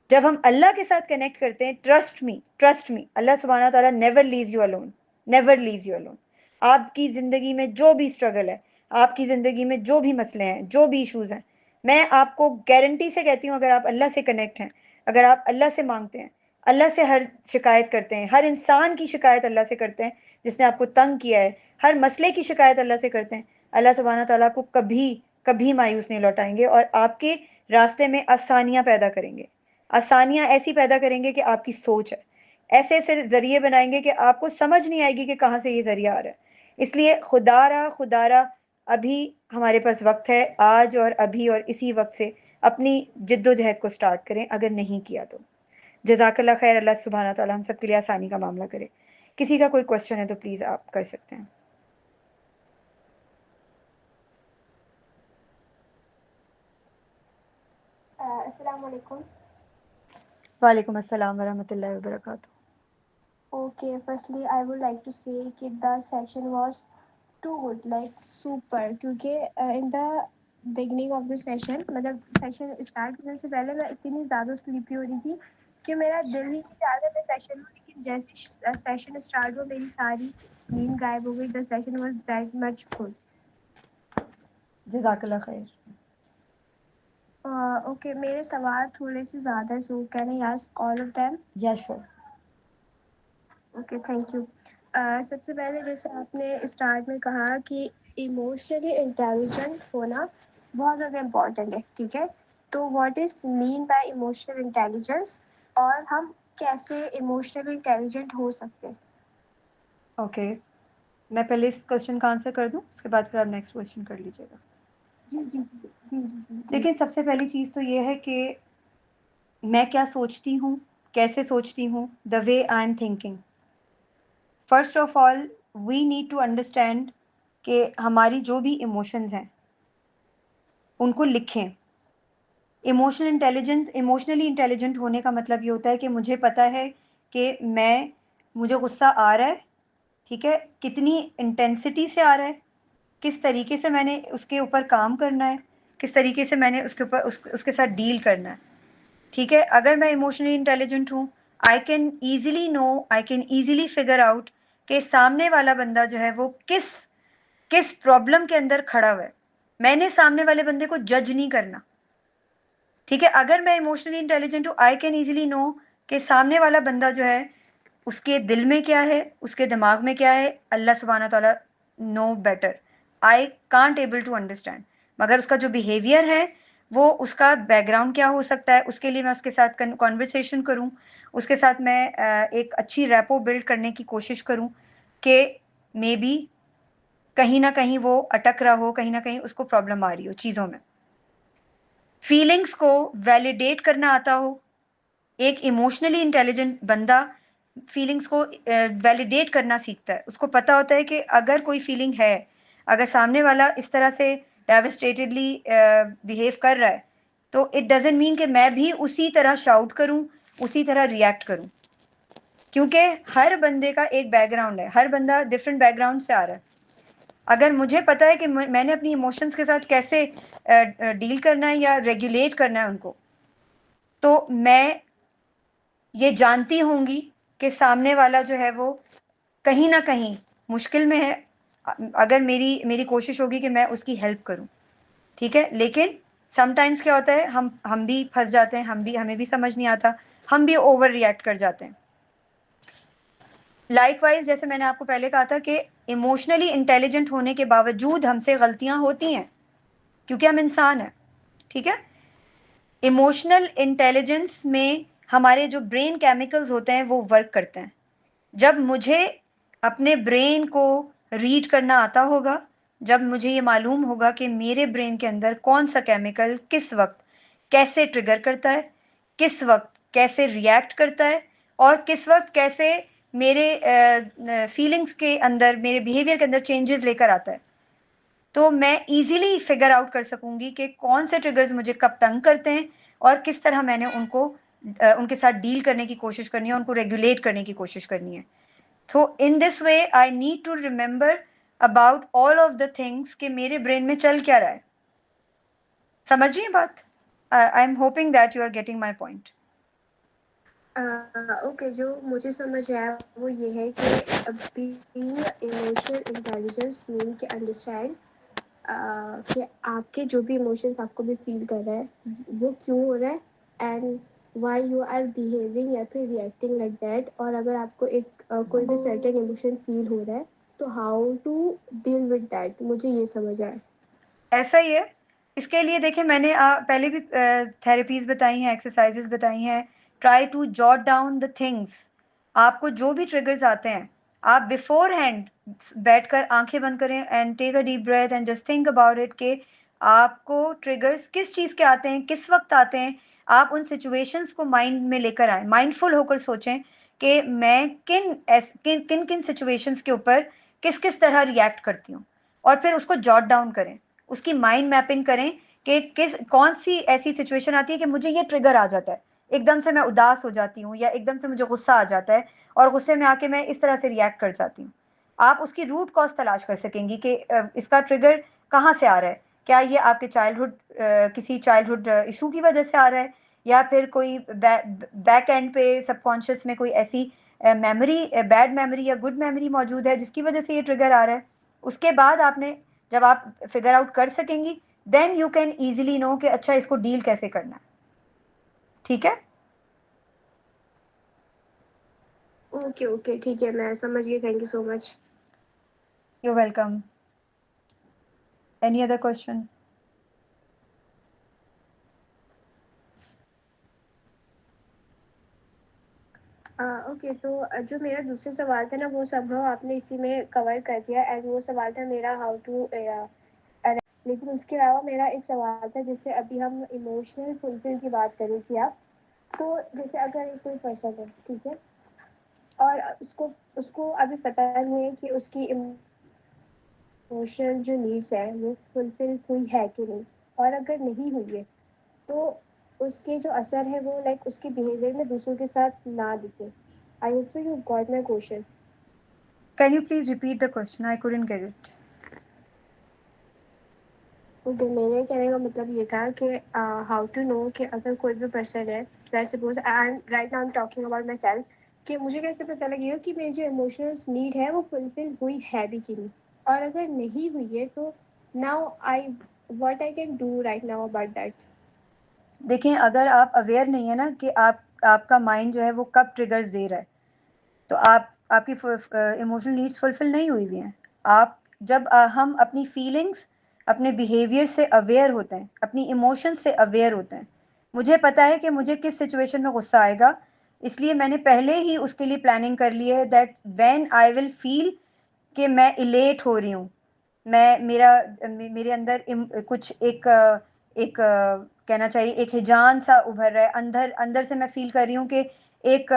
जब हम अल्लाह के साथ कनेक्ट करते हैं, ट्रस्ट मी, अल्लाह सुबहाना ताला never leaves you alone, never leaves you alone. आपकी ज़िंदगी में जो भी स्ट्रगल है, आपकी ज़िंदगी में जो भी मसले हैं, जो भी इश्यूज़ हैं, मैं आपको गारंटी से कहती हूँ, अगर आप अल्लाह से कनेक्ट हैं, अगर आप अल्लाह से मांगते हैं, अल्लाह से हर शिकायत करते हैं, हर इंसान की शिकायत अल्लाह से करते हैं जिसने आपको तंग किया है, हर मसले की शिकायत अल्लाह से करते हैं, अल्लाह सुबहाना ताला आपको कभी कभी मायूस नहीं लौटाएंगे और आपके रास्ते में आसानियां पैदा करेंगे। आसानियां ऐसी पैदा करेंगे कि आपकी सोच है, ऐसे ऐसे जरिए बनाएंगे कि आपको समझ नहीं आएगी कि कहाँ से ये जरिया आ रहा है। इसलिए खुदारा खुदारा, अभी हमारे पास वक्त है, आज और अभी और इसी वक्त से अपनी जिद्दोजहद को स्टार्ट करें, अगर नहीं किया तो। जज़ाकल्लाह खैर। अल्लाह सुब्हाना तआला हम सब के लिए आसानी का मामला करे। किसी का कोई क्वेश्चन है तो प्लीज़ आप कर सकते हैं।
अस्सलाम वालेकुम।
वालेकुम अस्सलाम वरहमतुल्लाहि वबरकातुहू।
Okay, firstly, I would like to say that the session was too good, like super. क्योंकि in the beginning of the session, मतलब सेशन स्टार्ट करने से पहले मैं इतनी ज़्यादा स्लीपी हो रही थी कि मेरा दिल ही नहीं चाह रहा मैं सेशन में, लेकिन जैसे सेशन स्टार्ट हुआ मेरी सारी नींद गायब हो गई। The session was that much good.
जज़ाकल्लाह खैर।
ओके, मेरे सवाल थोड़े से ज़्यादा है, so can I ask all of them?
Yeah sure.
Okay, thank you. सबसे पहले जैसे आपने स्टार्ट में कहा कि इमोशनली इंटेलिजेंट होना बहुत ज़्यादा इम्पॉर्टेंट है, ठीक है? तो what is mean by emotional intelligence, और हम कैसे इमोशनल इंटेलिजेंट हो सकते हैं।
ओके, मैं पहले इस क्वेश्चन का आंसर कर दूं, उसके बाद फिर आप नेक्स्ट क्वेश्चन कर लीजिएगा।
जी जी जी जी जी जी जी।
देखिए, सबसे पहली चीज़ तो ये है कि मैं क्या सोचती हूँ, कैसे सोचती हूँ, the way I am thinking. First of all we need to understand कि हमारी जो भी इमोशंस हैं उनको लिखें। इमोशनल इंटेलिजेंस, इमोशनली इंटेलिजेंट होने का मतलब ये होता है कि मुझे पता है कि मुझे गुस्सा आ रहा है, ठीक है, कितनी इंटेंसिटी से आ रहा है, किस तरीके से मैंने उसके ऊपर काम करना है, किस तरीके से मैंने उसके ऊपर उसके साथ डील करना है, ठीक है। अगर मैं इमोशनली इंटेलिजेंट हूँ, I can easily figure out कि सामने वाला बंदा जो है वो किस किस प्रॉब्लम के अंदर खड़ा हुआ है। मैंने सामने वाले बंदे को जज नहीं करना, ठीक है। अगर मैं इमोशनली इंटेलिजेंट हूँ, आई कैन ईजिली नो कि सामने वाला बंदा जो है उसके दिल में क्या है, उसके दिमाग में क्या है, अल्लाह सुब्हाना तआला know better. I can't able to understand, मगर उसका जो बिहेवियर है, वो उसका बैकग्राउंड क्या हो सकता है, उसके लिए मैं उसके साथ कॉन्वर्सेशन करूं, उसके साथ मैं एक अच्छी रैपो बिल्ड करने की कोशिश करूं कि मे बी कहीं ना कहीं वो अटक रहा हो, कहीं ना कहीं उसको प्रॉब्लम आ रही हो चीज़ों में। फीलिंग्स को वैलिडेट करना आता हो। एक इमोशनली इंटेलिजेंट बंदा फीलिंग्स को वैलिडेट करना सीखता है। उसको पता होता है कि अगर कोई फीलिंग है, अगर सामने वाला इस तरह से डेविस्टेटेडली बिहेव कर रहा है, तो इट डजेंट मीन कि मैं भी उसी तरह शाउट करूं, उसी तरह रिएक्ट करूं, क्योंकि हर बंदे का एक बैकग्राउंड है, हर बंदा डिफरेंट बैकग्राउंड से आ रहा है। अगर मुझे पता है कि मैंने अपनी इमोशंस के साथ कैसे डील करना है या रेगुलेट करना है उनको, तो मैं ये जानती होंगी कि सामने वाला जो है वो कहीं ना कहीं मुश्किल में है। अगर मेरी मेरी कोशिश होगी कि मैं उसकी हेल्प करूं, ठीक है। लेकिन समटाइम्स क्या होता है, हम भी फंस जाते हैं, हमें भी समझ नहीं आता, हम भी ओवर रिएक्ट कर जाते हैं। लाइकवाइज, जैसे मैंने आपको पहले कहा था कि इमोशनली इंटेलिजेंट होने के बावजूद हमसे गलतियां होती हैं, क्योंकि हम इंसान हैं, ठीक है। इमोशनल इंटेलिजेंस में हमारे जो ब्रेन केमिकल्स होते हैं वो वर्क करते हैं। जब मुझे अपने ब्रेन को रीड करना आता होगा, जब मुझे ये मालूम होगा कि मेरे ब्रेन के अंदर कौन सा केमिकल किस वक्त कैसे ट्रिगर करता है, किस वक्त कैसे रिएक्ट करता है, और किस वक्त कैसे मेरे फीलिंग्स के अंदर, मेरे बिहेवियर के अंदर चेंजेस लेकर आता है, तो मैं इजीली फिगर आउट कर सकूंगी कि कौन से ट्रिगर्स मुझे कब तंग करते हैं और किस तरह मैंने उनके साथ डील करने की कोशिश करनी है, उनको रेगुलेट करने की कोशिश करनी है। तो in this way I need to remember about all of the things कि मेरे ब्रेन में चल क्या रहा है। समझिए बात। I am hoping that you are getting my point.
Okay, जो मुझे समझ आया वो ये है कि बीइंग इमोशनल इंटेलिजेंस मीन कि अंडरस्टैंड कि आपके जो भी इमोशंस आपको भी फील कर रहा है वो क्यों हो रहा है, and why you are behaving या फिर रिएक्टिंग लाइक दैट, और अगर आपको एक कोई भी सर्टेन इमोशन फील हो रहा है तो how to deal with that, मुझे ये समझ आया।
ऐसा ही है। इसके लिए देखिए, मैंने पहले भी थेरेपीज बताई हैं, एक्सरसाइजेस बताई हैं। Try to jot down the things. आपको जो भी ट्रिगर्स आते हैं, आप बिफोर हैंड बैठकर आंखें बंद करें and take a deep breath and just think about it कि आपको ट्रिगर्स किस चीज़ के आते हैं, किस वक्त आते हैं। आप उन सिचुएशंस को माइंड में लेकर आए, माइंडफुल होकर सोचें कि मैं किन किन सिचुएशंस के ऊपर किस किस तरह रिएक्ट करती हूँ, और फिर उसको जॉट डाउन करें, उसकी माइंड मैपिंग करें कि कौन सी ऐसी सिचुएशन आती है कि मुझे ये ट्रिगर आ जाता है, एकदम से मैं उदास हो जाती हूँ या एकदम से मुझे गुस्सा आ जाता है और गुस्से में आके मैं इस तरह से रिएक्ट कर जाती हूँ। आप उसकी रूट कॉज तलाश कर सकेंगी कि इसका ट्रिगर कहाँ से आ रहा है। क्या ये आपके किसी चाइल्डहुड इशू की वजह से आ रहा है, या फिर कोई बैक एंड पे सबकॉन्शियस में कोई ऐसी मेमोरी, बैड मेमोरी या गुड मेमोरी मौजूद है जिसकी वजह से ये ट्रिगर आ रहा है। उसके बाद आपने, जब आप फिगर आउट कर सकेंगी, then you can easily know कि अच्छा इसको डील कैसे करना है, ठीक है।
ओके ओके, ठीक है, मैं समझ गई, thank you so much.
You welcome. Any other question?
Okay, तो जो मेरा दूसरा सवाल था ना वो सब आपने इसी में कवर कर दिया, एंड वो सवाल था मेरा हाउ टू, लेकिन उसके अलावा मेरा एक सवाल था, जैसे अभी हम इमोशनल फुलफिल की बात कर रही थी आप, तो जैसे अगर एक कोई पर्सन है, ठीक है, और उसको उसको अभी पता नहीं है कि उसकी इमोशनल जो नीड्स है वो फुलफिल हुई है कि नहीं, और अगर नहीं हुई है तो उसके जो असर है वो लाइक उसके बिहेवियर में दूसरों के साथ ना दिखे। I hope so you got my question.
Can you please repeat the question? I couldn't get it.
Okay, मेरे कहने का मतलब ये था कि हाउ टू नो कि अगर कोई भी पर्सन है, let's suppose I am right now I am talking about my self, कि मुझे कैसे पता लगेगा कि मेरी जो इमोशनल नीड है वो फुलफिल हुई है भी कि नहीं, और अगर नहीं हुई है तो now I what I can do right now about that.
देखें, अगर आप अवेयर नहीं है ना कि आपका माइंड जो है वो कब ट्रिगर्स दे रहा है, तो आपकी इमोशनल नीड्स फुलफिल नहीं हुई हुई हैं। आप जब हम अपनी फीलिंग्स, अपने बिहेवियर से अवेयर होते हैं, अपनी इमोशंस से अवेयर होते हैं। मुझे पता है कि मुझे किस सिचुएशन में गुस्सा आएगा, इसलिए मैंने पहले ही उसके लिए प्लानिंग कर ली है that when I will feel कि मैं इलेट हो रही हूँ, मैं मेरे अंदर कुछ कहना चाहिए एक हिजान सा उभर रहा है, अंदर अंदर से मैं फील कर रही हूँ कि एक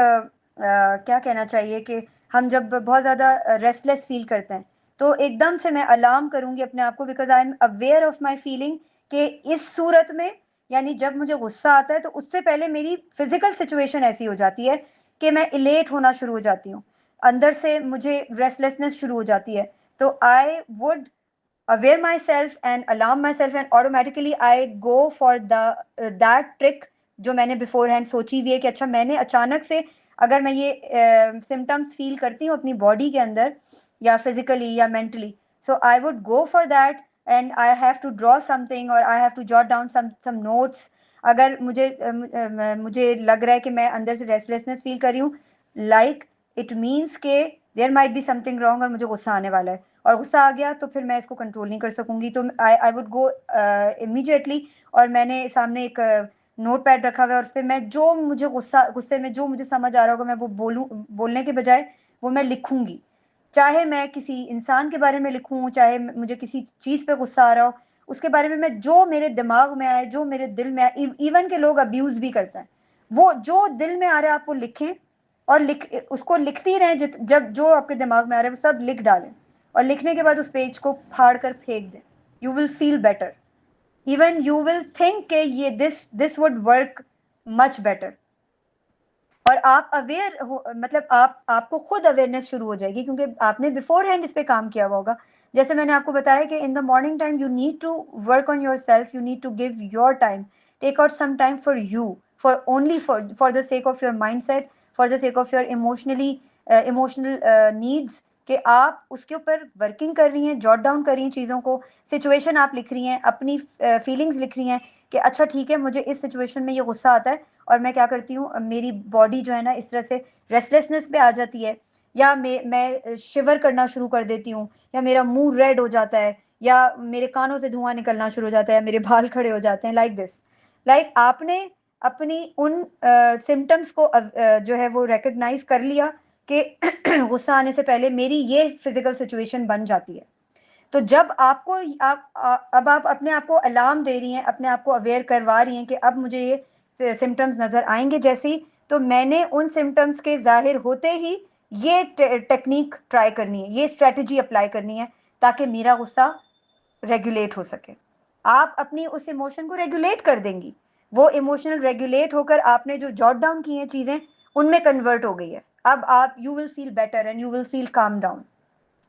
क्या कहना चाहिए कि हम जब बहुत ज़्यादा रेस्टलेस फील करते हैं तो एकदम से मैं अलार्म करूंगी अपने आप को, because I am aware of my feeling कि इस सूरत में, यानी जब मुझे गुस्सा आता है तो उससे पहले मेरी फिजिकल सिचुएशन ऐसी हो जाती है कि मैं इलेट होना शुरू हो जाती हूँ, अंदर से मुझे रेस्टलेसनेस शुरू हो जाती है। तो I would aware myself and alarm myself and automatically I go for the that trick जो मैंने beforehand सोची हुई है कि अच्छा मैंने अचानक से अगर मैं ये सिम्टम्स फील करती हूँ अपनी बॉडी के अंदर या फिजिकली या mentally, so I would go for that and I have to draw something और I have to jot down some notes. अगर मुझे लग रहा है कि मैं अंदर से रेस्टलेसनेस फील कर रही हूँ, लाइक इट मीन्स के there might be something wrong और मुझे गुस्सा आने वाला है, और गुस्सा आ गया तो फिर मैं इसको कंट्रोल नहीं कर सकूंगी, तो आई वुड गो इमीडिएटली। और मैंने सामने एक नोट पैड रखा हुआ है और उस पर मैं जो मुझे गुस्से में जो मुझे समझ आ रहा होगा मैं वो बोलने के बजाय वो मैं लिखूंगी। चाहे मैं किसी इंसान के बारे में लिखूं, चाहे मुझे किसी चीज़ पे गुस्सा आ रहा हो, उसके बारे में मैं जो मेरे दिमाग में आए, जो मेरे दिल में आए, इवन के लोग अब्यूज भी करते हैं, वो जो दिल में आ रहा है आप वो लिखें और उसको लिखती रहें, जब जो आपके दिमाग में आ रहा है वो सब लिख डालें, और लिखने के बाद उस पेज को फाड़ कर फेंक दें। You will feel better, even you will think कि ये this would work much better. और आप अवेयर हो, मतलब आपको खुद अवेयरनेस शुरू हो जाएगी क्योंकि आपने बिफोर हैंड इस पे काम किया हुआ होगा। जैसे मैंने आपको बताया कि in the morning time you need to work on your self, you need to give your time, take out some time for you, for only for the sake of your mind set, for the sake of your emotional needs, कि आप उसके ऊपर working कर रही हैं, jot down कर रही हैं चीज़ों को, सिचुएशन आप लिख रही हैं, अपनी फीलिंग्स लिख रही हैं कि अच्छा ठीक है मुझे इस सिचुएशन में ये गुस्सा आता है और मैं क्या करती हूँ, मेरी बॉडी जो है ना इस तरह से रेस्टलेसनेस पे आ जाती है, या मैं शिवर करना शुरू कर देती हूँ, या मेरा मुंह रेड हो जाता है, या मेरे कानों से धुआं निकलना शुरू हो जाता है, मेरे बाल खड़े हो जाते हैं, लाइक दिस। लाइक आपने अपनी उन सिम्टम्स को जो है वो रिकग्नाइज कर लिया कि गुस्सा आने से पहले मेरी ये फिजिकल सिचुएशन बन जाती है। तो जब आपको अब आप अपने आप को अलार्म दे रही हैं, अपने आप को अवेयर करवा रही हैं कि अब मुझे ये सिम्टम्स नज़र आएंगे जैसे ही, तो मैंने उन सिम्टम्स के जाहिर होते ही ये टेक्निक ट्राई करनी है, ये स्ट्रेटजी अप्लाई करनी है ताकि मेरा गुस्सा रेगुलेट हो सके। आप अपनी उस इमोशन को रेगुलेट कर देंगी, वो इमोशनल रेगुलेट होकर आपने जो जॉट डाउन की हैं चीज़ें उनमें कन्वर्ट हो गई है। अब आप you will feel better and you will feel calm down.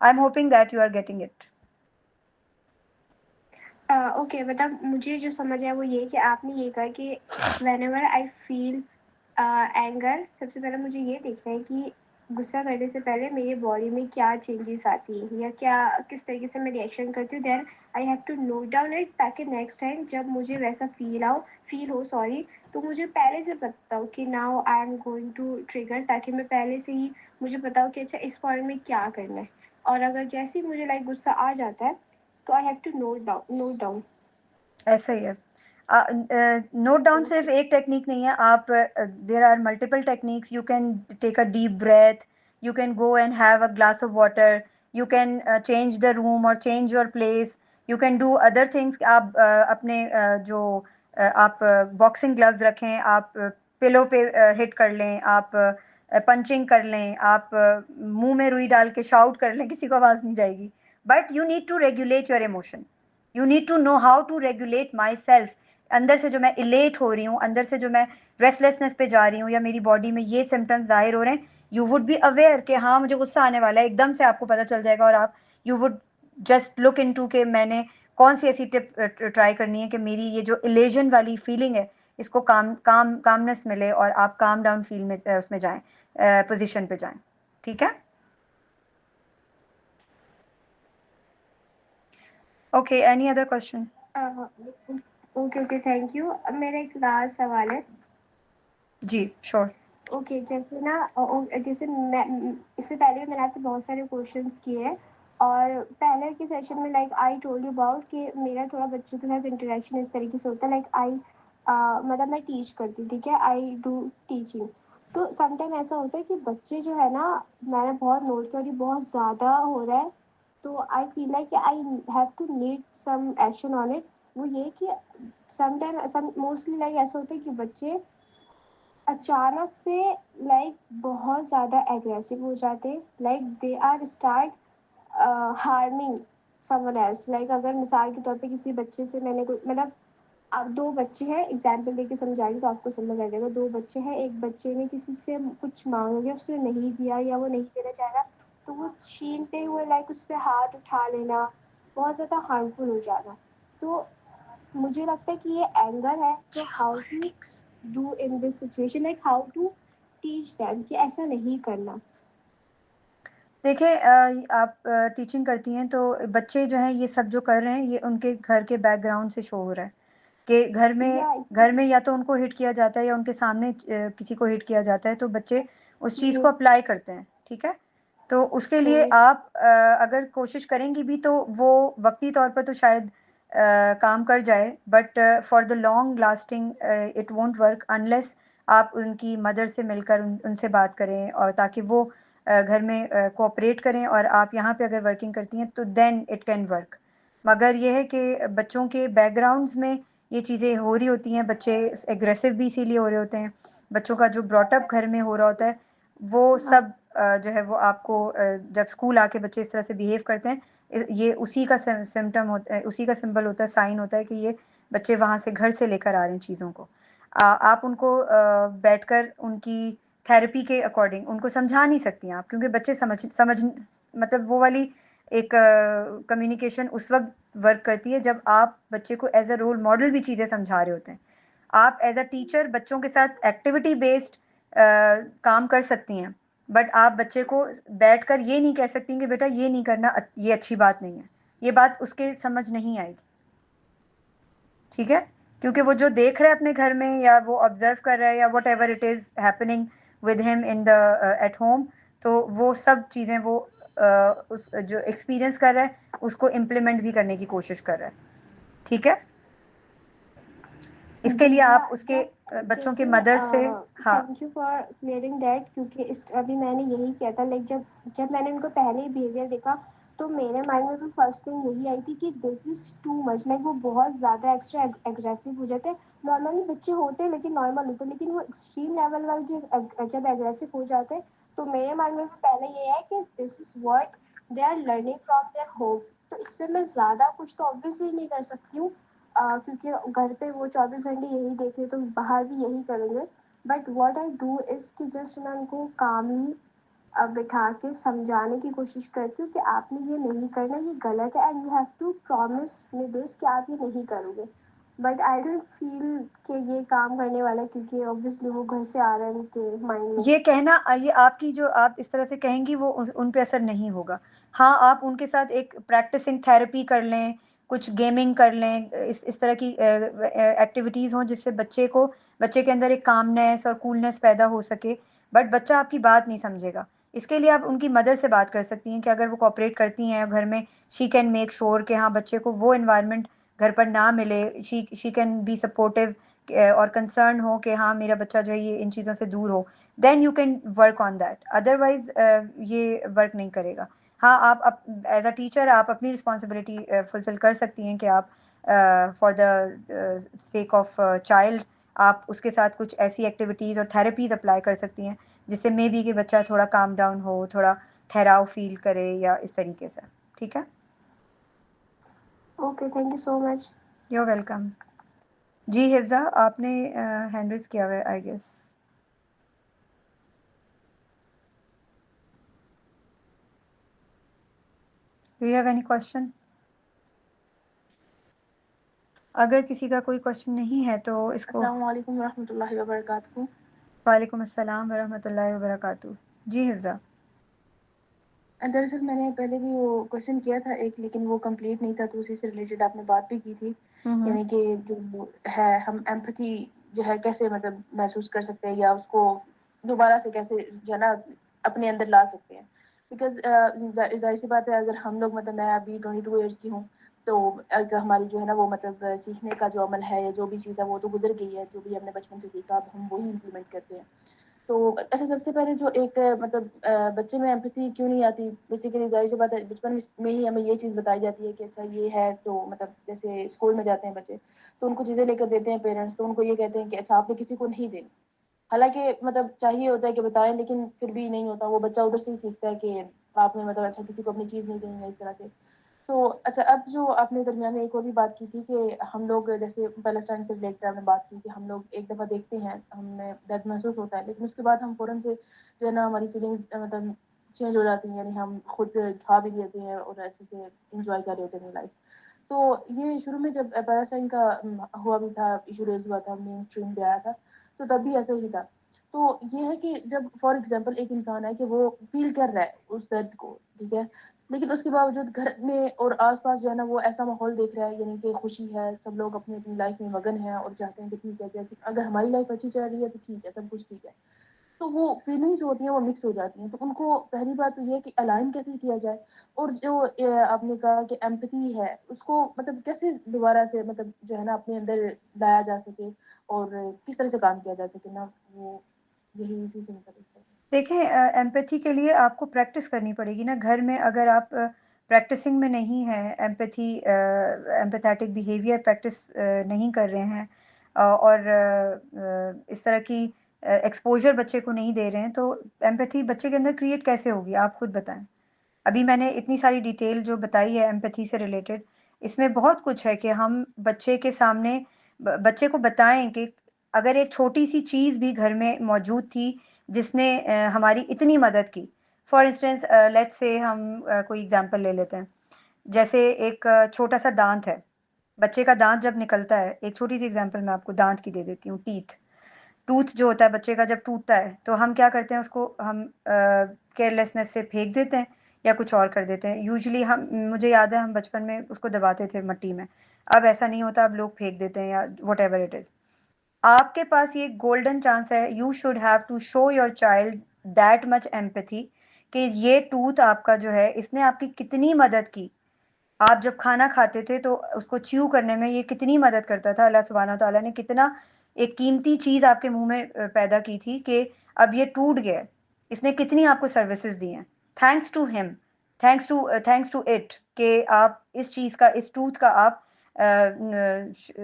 I am hoping that you are getting it.
Okay, मतलब मुझे जो समझ आया वो ये कि आपने ये कहा कि when ever I feel anger, सबसे पहले मुझे ये देखना है कि गुस्सा करने से पहले मेरी बॉडी में क्या चेंजेस आती हैं या क्या किस तरीके से मैं रिएक्शन करती हूँ, then I have to note down it, ताकि नेक्स्ट टाइम जब मुझे वैसा फील हो सॉरी, तो मुझे पहले से पता हो कि now I am going to trigger, ताकि मैं पहले से ही मुझे पता हो कि अच्छा इस पॉइंट में क्या करना है। और अगर जैसे ही मुझे लाइक गुस्सा आ जाता है तो I have to note down.
ऐसा ही है। नोट डाउन सिर्फ एक टेक्निक नहीं है, आप there are multiple techniques. You can take a deep breath, you can go and have a glass of water, you can change the room और change your place, you can do other things. आप अपने जो आप boxing gloves रखें, आप pillow पे hit कर लें, आप पंचिंग कर लें, आप मुंह में रुई डाल के शाउट कर लें, किसी को आवाज़ नहीं जाएगी. But you need to regulate your emotion, you need to know how to regulate my self. अंदर से जो मैं इलेट हो रही हूँ, अंदर से जो मैं रेस्टलेसनेस पे जा रही हूँ, या मेरी बॉडी में ये सिम्टम्स जाहिर हो रहे हैं, यू वुड बी अवेयर कि हाँ मुझे गुस्सा आने वाला है, एकदम से आपको पता चल जाएगा. और आप you would just look into के मैंने कौन सी ऐसी टिप ट्राई करनी है कि मेरी ये जो इलेजन वाली फीलिंग है इसको कामनेस मिले और आप काम डाउन फील में उसमें जाएं, पोजीशन पे जाएं. ठीक है. Okay, any other question?
Okay okay, thank you. मेरा एक लास्ट सवाल है.
जी श्योर.
ओके, जैसे ना जैसे मैं इससे पहले भी मैंने आपसे बहुत सारे क्वेश्चंस किए हैं, और पहले के सेशन में like I told you about कि मेरा थोड़ा बच्चों के साथ इंटरेक्शन इस तरीके से होता है, लाइक आई मतलब मैं टीच करती हूँ, ठीक है, आई डू टीचिंग. तो समटाइम ऐसा होता है कि बच्चे जो है ना, मैंने बहुत नोट किया, और ये बहुत ज़्यादा हो रहा है, तो I feel like I have to need some action on it. वो ये कि समटाइम मोस्टली लाइक ऐसा होता है कि बच्चे अचानक से लाइक बहुत ज़्यादा एग्रेसिव हो जाते हैं, like they are start harming someone else. Like अगर मिसाल के तौर पे किसी बच्चे से मैंने कोई मतलब, अब दो बच्चे हैं, एग्जाम्पल देके समझाएंगे तो आपको समझ आ जाएगा. दो बच्चे हैं, एक बच्चे ने किसी से कुछ मांग लिया, उसने नहीं दिया या वो नहीं देना चाह रहा, तो वो छीनते हुए लाइक उस पर हाथ उठा लेना, बहुत ज़्यादा हार्मफुल हो जाना. तो मुझे लगता है कि ये एंगर है. तो how to do in this situation, like how to teach them कि ऐसा नहीं करना.
देखिए, आप टीचिंग करती हैं तो बच्चे जो हैं ये सब जो कर रहे हैं ये उनके घर के बैकग्राउंड से शो हो रहा है कि
या
घर में या तो उनको हिट किया जाता है या उनके सामने किसी को हिट किया जाता है, तो बच्चे उस चीज़ को अप्लाई करते हैं. ठीक है. तो उसके लिए आप अगर कोशिश करेंगी भी तो वो वक्ती तौर पर तो शायद काम कर जाए, but for the long lasting it won't work unless आप उनकी मदर से मिलकर उनसे बात करें, और ताकि वो घर में कोऑपरेट करें, और आप यहाँ पे अगर वर्किंग करती हैं तो देन इट कैन वर्क. मगर ये है कि बच्चों के बैकग्राउंड्स में ये चीज़ें हो रही होती हैं, बच्चे एग्रेसिव भी इसीलिए हो रहे होते हैं, बच्चों का जो ब्रॉटअप घर में हो रहा होता है वो सब जो है वो आपको जब स्कूल आके बच्चे इस तरह से बिहेव करते हैं, ये उसी का सिम्टम होता है, उसी का सिंबल होता है, साइन होता है कि ये बच्चे वहाँ से घर से लेकर आ रहे हैं चीज़ों को. आप उनको बैठकर उनकी थेरेपी के अकॉर्डिंग उनको समझा नहीं सकती हैं आप, क्योंकि बच्चे समझ मतलब वो वाली एक कम्युनिकेशन उस वक्त वर्क करती है जब आप बच्चे को एज अ रोल मॉडल भी चीज़ें समझा रहे होते हैं. आप एज अ टीचर बच्चों के साथ एक्टिविटी बेस्ड काम कर सकती हैं, बट आप बच्चे को बैठकर ये नहीं कह सकती कि बेटा ये नहीं करना, ये अच्छी बात नहीं है, ये बात उसके समझ नहीं आएगी. ठीक है. क्योंकि वो जो देख रहा है अपने घर में या वो ऑब्जर्व कर रहा है या what ever it is happening with him in the at home, तो वो सब चीज़ें वो उस जो एक्सपीरियंस कर रहा है उसको इम्प्लीमेंट भी करने की कोशिश कर रहा है. ठीक है. इसके लिए
या
आप उसके बच्चों के
जैसे
मदर से. हाँ.
Thank you for clearing that, क्योंकि इस अभी मैंने यही किया था, लाइक जब जब मैंने उनको पहले ही बिहेवियर देखा, तो मेरे माइंड में भी फर्स्ट थिंग यही आई थी कि this is too much, like वो बहुत ज़्यादा एक्स्ट्रा एग्रेसिव हो जाते हैं. नॉर्मली बच्चे होते हैं लेकिन नॉर्मल होते हैं, लेकिन वो एक्सट्रीम लेवल वाले जब एग्रेसिव हो जाते हैं, तो मेरे माइंड में भी पहले ये है कि this is what they are learning from their home. तो इससे मैं ज़्यादा कुछ तो ऑब्वियसली नहीं कर सकती हूँ, क्योंकि घर पे वो 24 घंटे यही देख रहे तो बाहर भी यही करेंगे. But what I do is कि जस्ट मैं उनको कामली बिठा के समझाने की कोशिश करती हूँ कि आपने ये नहीं करना, ये गलत है, and you have to promise me this कि आप ये नहीं करोगे. बट आई डोंट फील कि ये काम करने वाला है, क्योंकि ऑब्वियसली वो घर से आ रहा है उनके माइंड में.
ये कहना ये आपकी जो आप इस तरह से कहेंगी वो उन पे असर नहीं होगा. हाँ, आप उनके साथ एक प्रैक्टिसिंग थेरेपी कर लें, कुछ गेमिंग कर लें, इस तरह की एक्टिविटीज़ हों जिससे बच्चे के अंदर एक कामनेस और कूलनेस पैदा हो सके, बट बच्चा आपकी बात नहीं समझेगा. इसके लिए आप उनकी मदर से बात कर सकती हैं कि अगर वो कोऑपरेट करती हैं घर में, शी कैन मेक श्योर कि हाँ बच्चे को वो इन्वायरमेंट घर पर ना मिले, शी कैन बी सपोर्टिव और कंसर्न हो कि हाँ मेरा बच्चा जो है ये इन चीज़ों से दूर हो, then you can work on that, otherwise ये वर्क नहीं करेगा। हाँ, आप एज अ टीचर आप अपनी रिस्पॉन्सिबिलिटी फुलफिल कर सकती हैं कि आप for the sake of child आप उसके साथ कुछ ऐसी एक्टिविटीज़ और थेरेपीज़ अप्लाई कर सकती हैं जिससे मे बी कि बच्चा थोड़ा काम डाउन हो, थोड़ा ठहराव फील करे या इस तरीके से। ठीक है,
okay, thank you so much.
You welcome. Ji Hifza, आपने हैंड रेज किया हुआ है I guess. Do you have any question? अगर किसी का कोई क्वेश्चन नहीं है तो इसको।
अस्सलाम वालेकुम रहमतुल्लाहि व बरकातहू।
वालेकुम अस्सलाम वरहमतुल्लाहि वबरकातुहू। जी हिफ्जा।
दरअसल मैंने पहले भी वो क्वेश्चन किया था एक, लेकिन वो कंप्लीट नहीं था, तो उसी से रिलेटेड आपने बात भी की थी, यानी कि जो है हम एम्पैथी जो है कैसे मतलब महसूस कर सकते हैं या उसको दोबारा से कैसे जो है ना अपने अंदर ला सकते हैं। बिकॉज जाहिर सी बात है, अगर हम लोग मतलब मैं अभी 22 ईयर्स की हूँ, तो अगर हमारी जो है ना वो मतलब सीखने का जो अमल है या जो भी चीज़ है वो तो गुजर गई है, जो भी हमने बचपन से सीखा अब हम वही इम्प्लीमेंट करते हैं। तो अच्छा, सबसे पहले जो एक मतलब बच्चे में एम्पैथी क्यों नहीं आती, बेसिकली जाहिर सी बात है बचपन में ही हमें ये चीज़ बताई जाती है कि अच्छा ये है, तो मतलब जैसे स्कूल में जाते हैं बच्चे तो उनको चीज़ें लेकर देते हैं पेरेंट्स, तो उनको ये कहते हैं कि अच्छा आपने किसी को नहीं देनी। हालांकि मतलब चाहिए होता है कि बताएं, लेकिन फिर भी नहीं होता, वो बच्चा उधर से ही सीखता है कि आपने मतलब अच्छा किसी को अपनी चीज़ नहीं देनी है इस तरह से। तो अच्छा, अब जो आपने दरमियान में एक और भी बात की थी कि हम लोग जैसे पैलेस्टाइन से रिलेटेड आपने बात की कि हम लोग एक दफ़ा देखते हैं, हमें दर्द महसूस होता है, लेकिन उसके बाद हम फ़ौरन से जो है ना हमारी फीलिंग्स मतलब चेंज हो जाती हैं, यानी हम खुद खा भी लेते हैं और अच्छे से इंजॉय कर रहे होते हैं अपनी लाइफ। तो ये शुरू में जब पैलेस्टाइन का हुआ भी था, इशू रेज हुआ था, मेन स्ट्रीम पे आया था, तो तब भी ऐसा ही था। तो ये है कि जब फॉर एग्जाम्पल एक इंसान है कि वो फील कर रहा है उस दर्द को, ठीक है, लेकिन उसके बावजूद घर में और आसपास जो है ना वो ऐसा माहौल देख रहा है, यानी कि खुशी है, सब लोग अपनी अपनी लाइफ में मगन है और चाहते हैं कि ठीक है, जैसे अगर हमारी लाइफ अच्छी चल रही है तो ठीक है, सब कुछ ठीक है। तो वो फीलिंग्स जो होती हैं वो मिक्स हो जाती हैं, तो उनको पहली बात तो ये है कि अलाइन कैसे किया जाए, और जो आपने कहा कि एम्पैथी है उसको मतलब कैसे दोबारा से मतलब जो है ना अपने अंदर लाया जा सके और किस तरह से काम किया जा सके ना, वो यही इसी से मतलब है।
देखें, एम्पैथी के लिए आपको प्रैक्टिस करनी पड़ेगी ना घर में। अगर आप प्रैक्टिसिंग में नहीं है, एम्पैथी एम्पैथेटिक बिहेवियर प्रैक्टिस नहीं कर रहे हैं और इस तरह की एक्सपोजर बच्चे को नहीं दे रहे हैं, तो एम्पैथी बच्चे के अंदर क्रिएट कैसे होगी, आप खुद बताएं। अभी मैंने इतनी सारी डिटेल जो बताई है एम्पैथी से रिलेटेड, इसमें बहुत कुछ है कि हम बच्चे के सामने बच्चे को बताएं कि अगर एक छोटी सी चीज़ भी घर में मौजूद थी जिसने हमारी इतनी मदद की। फॉर इंस्टेंस लेट्स से हम कोई एग्जांपल ले लेते हैं। जैसे एक छोटा सा दांत है, बच्चे का दांत जब निकलता है, एक छोटी सी एग्जांपल मैं आपको दांत की दे देती हूँ। टीथ, टूथ जो होता है बच्चे का जब टूटता है तो हम क्या करते हैं, उसको हम केयरलेसनेस से फेंक देते हैं या कुछ और कर देते हैं। यूजुअली हम, मुझे याद है हम बचपन में उसको दबाते थे मट्टी में। अब ऐसा नहीं होता, अब लोग फेंक देते हैं या वट एवर इट इज़। आपके पास ये गोल्डन चांस है, you should have to show your child that much empathy कि ये टूथ आपका जो है इसने आपकी कितनी मदद की। आप जब खाना खाते थे तो उसको च्यू करने में ये कितनी मदद करता था। अल्लाह सुब्हाना ताला ने कितना एक कीमती चीज़ आपके मुंह में पैदा की थी कि अब ये टूट गया है। इसने कितनी आपको सर्विसेज दी हैं। Thanks to him, thanks to it कि आप इस चीज़ का, इस टूथ का आप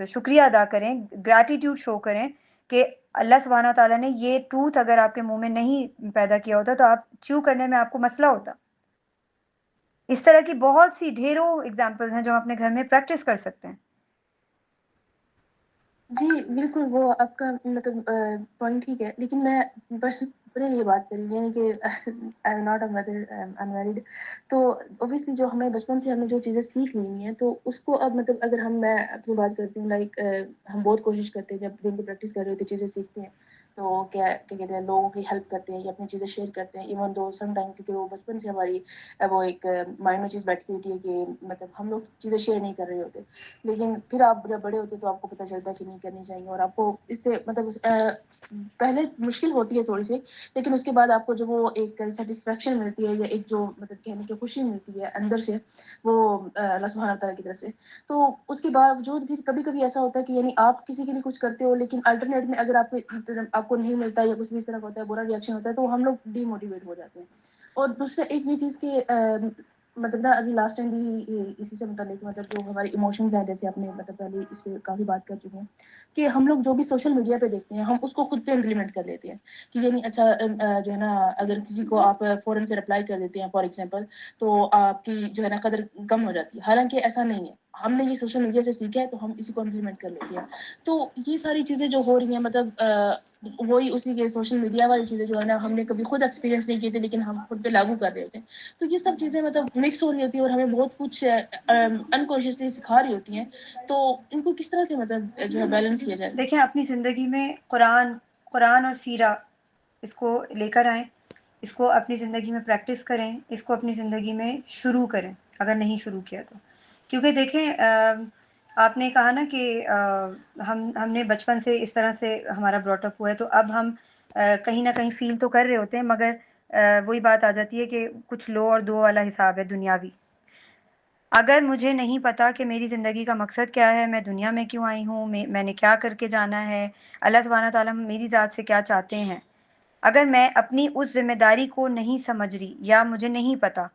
शुक्रिया अदा करें, ग्रैटिट्यूड शो करें कि अल्लाह सुब्हाना ताला ने ये टूथ अगर आपके मुंह में नहीं पैदा किया होता तो आप च्यू करने में आपको मसला होता। इस तरह की बहुत सी ढेरों एग्जाम्पल्स हैं जो हम अपने घर में प्रैक्टिस कर सकते हैं।
जी, बिल्कुल, वो आपका मतलब पॉइंट ठीक है, लेकिन मैं बस अपने लिए बात कर रही हूँ, यानी कि I am not a mother, I am unmarried. तो ऑब्वियसली जो हमें बचपन से हमने जो चीज़ें सीख ली हुई हैं, तो उसको अब मतलब अगर मैं अपनी बात करती हूँ, लाइक हम बहुत कोशिश करते हैं, जब दिन की प्रैक्टिस कर रहे होते चीज़ें सीखते हैं, तो क्या क्या कहते हैं, लोगों की हेल्प करते हैं या अपनी चीज़ें शेयर करते हैं, इवन दो सम टाइम, क्योंकि वो बचपन से हमारी वो एक माइंड में चीज़ बैठी होती है कि मतलब हम लोग चीज़ें शेयर नहीं कर रहे होते, लेकिन फिर आप जब बड़े होते तो आपको पता चलता है कि नहीं करनी चाहिए, और आपको इससे मतलब पहले मुश्किल होती है थोड़ी सी, लेकिन उसके बाद आपको जो वो एक सेटिस्फेक्शन मिलती है, या एक जो मतलब कहने की खुशी मिलती है अंदर से, वो अल्लाह सुब्हान तआला की तरफ से, तो उसके बावजूद भी कभी कभी ऐसा होता है कि यानी आप किसी के लिए कुछ करते हो, लेकिन अल्टरनेट में अगर आपको नहीं मिलता या कुछ भी इस तरह का होता है, बुरा रिएक्शन होता है, तो हम लोग डीमोटिवेट हो जाते हैं। और दूसरा एक ये चीज़ कि मतलब ना अभी लास्ट टाइम भी इसी से मुतालिक मतलब जो हमारे इमोशंस हैं, जैसे आपने मतलब पहले इस पे काफ़ी बात कर चुके हैं कि हम लोग जो भी सोशल मीडिया पे देखते हैं हम उसको खुद पे इम्प्लीमेंट कर लेते हैं कि यानी अच्छा जो है ना, अगर किसी को आप फ़ौरन से रिप्लाई कर देते हैं फॉर एग्जांपल, तो आपकी जो है ना कदर कम हो जाती है, हालांकि ऐसा नहीं है, हमने ये सोशल मीडिया से सीखा है तो हम इसी को इम्प्लीमेंट कर लेते हैं। तो ये सारी चीज़ें जो हो रही हैं मतलब वही उसी के सोशल मीडिया वाली चीज़ें जो है ना, हमने कभी खुद एक्सपीरियंस नहीं किए थे, लेकिन हम खुद पे लागू कर रहे होते हैं। तो ये सब चीज़ें मतलब मिक्स हो रही होती है और हमें बहुत कुछ अनकॉन्शियसली सिखा रही होती हैं। तो इनको किस तरह से मतलब जो है बैलेंस किया जाए?
देखिए, अपनी ज़िंदगी में कुरान और सीरा इसको लेकर आएँ, इसको अपनी ज़िंदगी में प्रैक्टिस करें, इसको अपनी ज़िंदगी में शुरू करें, अगर नहीं शुरू किया तो। क्योंकि देखें, आपने कहा ना कि हमने बचपन से इस तरह से हमारा ब्रॉट अप हुआ है, तो अब हम कहीं न कहीं फ़ील तो कर रहे होते हैं, मगर वही बात आ जाती है कि कुछ लो और दो वाला हिसाब है दुनियावी। अगर मुझे नहीं पता कि मेरी ज़िंदगी का मकसद क्या है, मैं दुनिया में क्यों आई हूँ, मैंने क्या करके जाना है, अल्लाह सुब्हाना ताला मेरी ज़ात से क्या चाहते हैं, अगर मैं अपनी उस ज़िम्मेदारी को नहीं समझ रही या मुझे नहीं पता,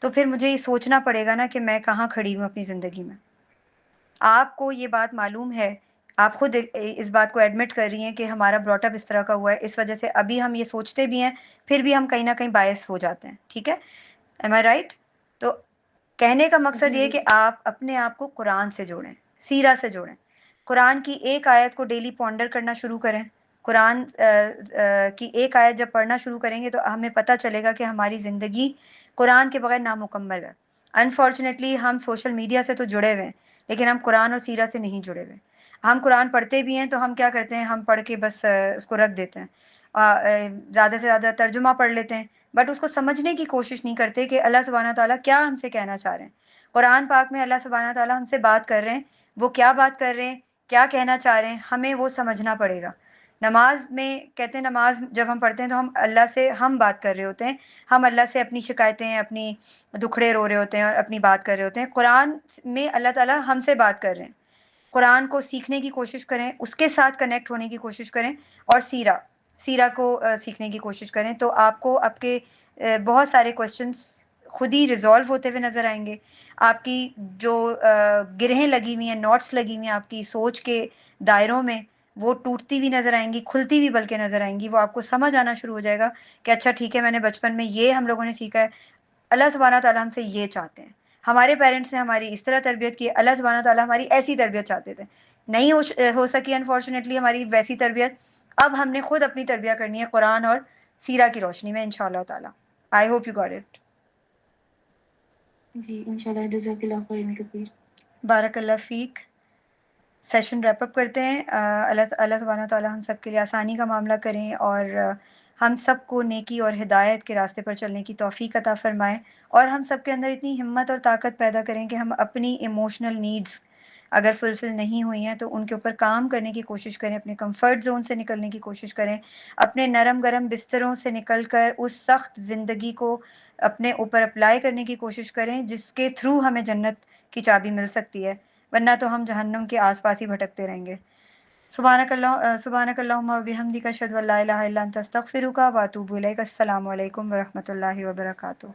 तो फिर मुझे ये सोचना पड़ेगा ना कि मैं कहाँ खड़ी हूँ अपनी ज़िंदगी में। आपको ये बात मालूम है, आप खुद इस बात को एडमिट कर रही हैं कि हमारा ब्रॉट अप इस तरह का हुआ है, इस वज़ह से अभी हम ये सोचते भी हैं, फिर भी हम कहीं न कहीं बायस हो जाते हैं, ठीक है? एम आई राइट? तो कहने का मकसद
जी
ये है कि
जी
आप अपने आप को कुरान से जोड़ें, सीरा से जोड़ें। कुरान की एक आयत को डेली पॉन्डर करना शुरू करें। कुरान की एक आयत जब पढ़ना शुरू करेंगे तो हमें पता चलेगा कि हमारी ज़िंदगी कुरान के बगैर नामुकम्मल है। अनफॉर्चुनेटली हम सोशल मीडिया से तो जुड़े हुए हैं, लेकिन हम कुरान और सीरा से नहीं जुड़े हुए। हम कुरान पढ़ते भी हैं तो हम क्या करते हैं, हम पढ़ के बस उसको रख देते हैं। ज़्यादा से ज़्यादा तर्जुमा पढ़ लेते हैं, बट उसको समझने की कोशिश नहीं करते कि अल्लाह सुब्हाना ताला क्या हमसे कहना चाह रहे हैं। कुरान पाक में अल्लाह सुब्हाना ताला हमसे बात कर रहे हैं, वो क्या बात कर रहे हैं, क्या कहना चाह रहे हैं, हमें वो समझना पड़ेगा। नमाज़ में कहते हैं, नमाज़ जब हम पढ़ते हैं तो हम अल्लाह से हम बात कर रहे होते हैं। हम अल्लाह से अपनी शिकायतें, अपनी दुखड़े रो रहे होते हैं और अपनी बात कर रहे होते हैं। कुरान में अल्लाह ताला हमसे बात कर रहे हैं। कुरान को सीखने की कोशिश करें, उसके साथ कनेक्ट होने की कोशिश करें और सीरा को सीखने की कोशिश करें, तो आपको आपके बहुत सारे क्वेश्चंस खुद ही रिज़ॉल्व होते हुए नज़र आएँगे। आपकी जो गिरहें लगी हुई हैं, नॉट्स लगी हुई हैं आपकी सोच के दायरों में, वो टूटती हुई नज़र आएँगी, खुलती हुई बल्कि नज़र आएँगी। वो आपको समझ आना शुरू हो जाएगा कि अच्छा ठीक है, मैंने बचपन में ये हम लोगों ने सीखा है, अल्लाह सुब्हाना ताला हमसे ये चाहते हैं। हमारे पेरेंट्स ने हमारी इस तरह तरबियत की, अल्लाह सुब्हाना ताला हमारी ऐसी तरबियत चाहते थे। नहीं हो सकी अनफॉर्चुनेटली हमारी वैसी तरबियत। अब हमने खुद अपनी तरबियत करनी है कुरान और सीरा की रोशनी में इंशाअल्लाह ताला। I hope you got it.
जी, इंशाल्लाह, जज़ाकल्लाह खैरन कसीर।
बारकल्लाह फ़ीक। सेशन रैप अप करते हैं। अल्लाह सुब्हाना ताला हम सब के लिए आसानी का मामला करें और हम सबको नेकी और हिदायत के रास्ते पर चलने की तौफ़ीक अता फ़रमाएँ और हम सब के अंदर इतनी हिम्मत और ताकत पैदा करें कि हम अपनी इमोशनल नीड्स अगर फुलफ़िल नहीं हुई हैं तो उनके ऊपर काम करने की कोशिश करें, अपने कम्फ़र्ट ज़ोन से निकलने की कोशिश करें, अपने नरम-गरम बिस्तरों से निकल कर उस सख़्त ज़िंदगी को अपने ऊपर अप्लाई करने की कोशिश करें, जिसके थ्रू हमें जन्नत की चाबी मिल सकती है, वरना तो हम जहन्नुम के आस-पास ही भटकते रहेंगे। सुब्हानकल्लाहुम्मा व बिहम्दिका अशहदु अल्ला इलाहा इल्ला अंता अस्तगफिरुका व अतूबु इलैक। अस्सलामु अलैकुम व रहमतुल्लाहि व बरकातुहू।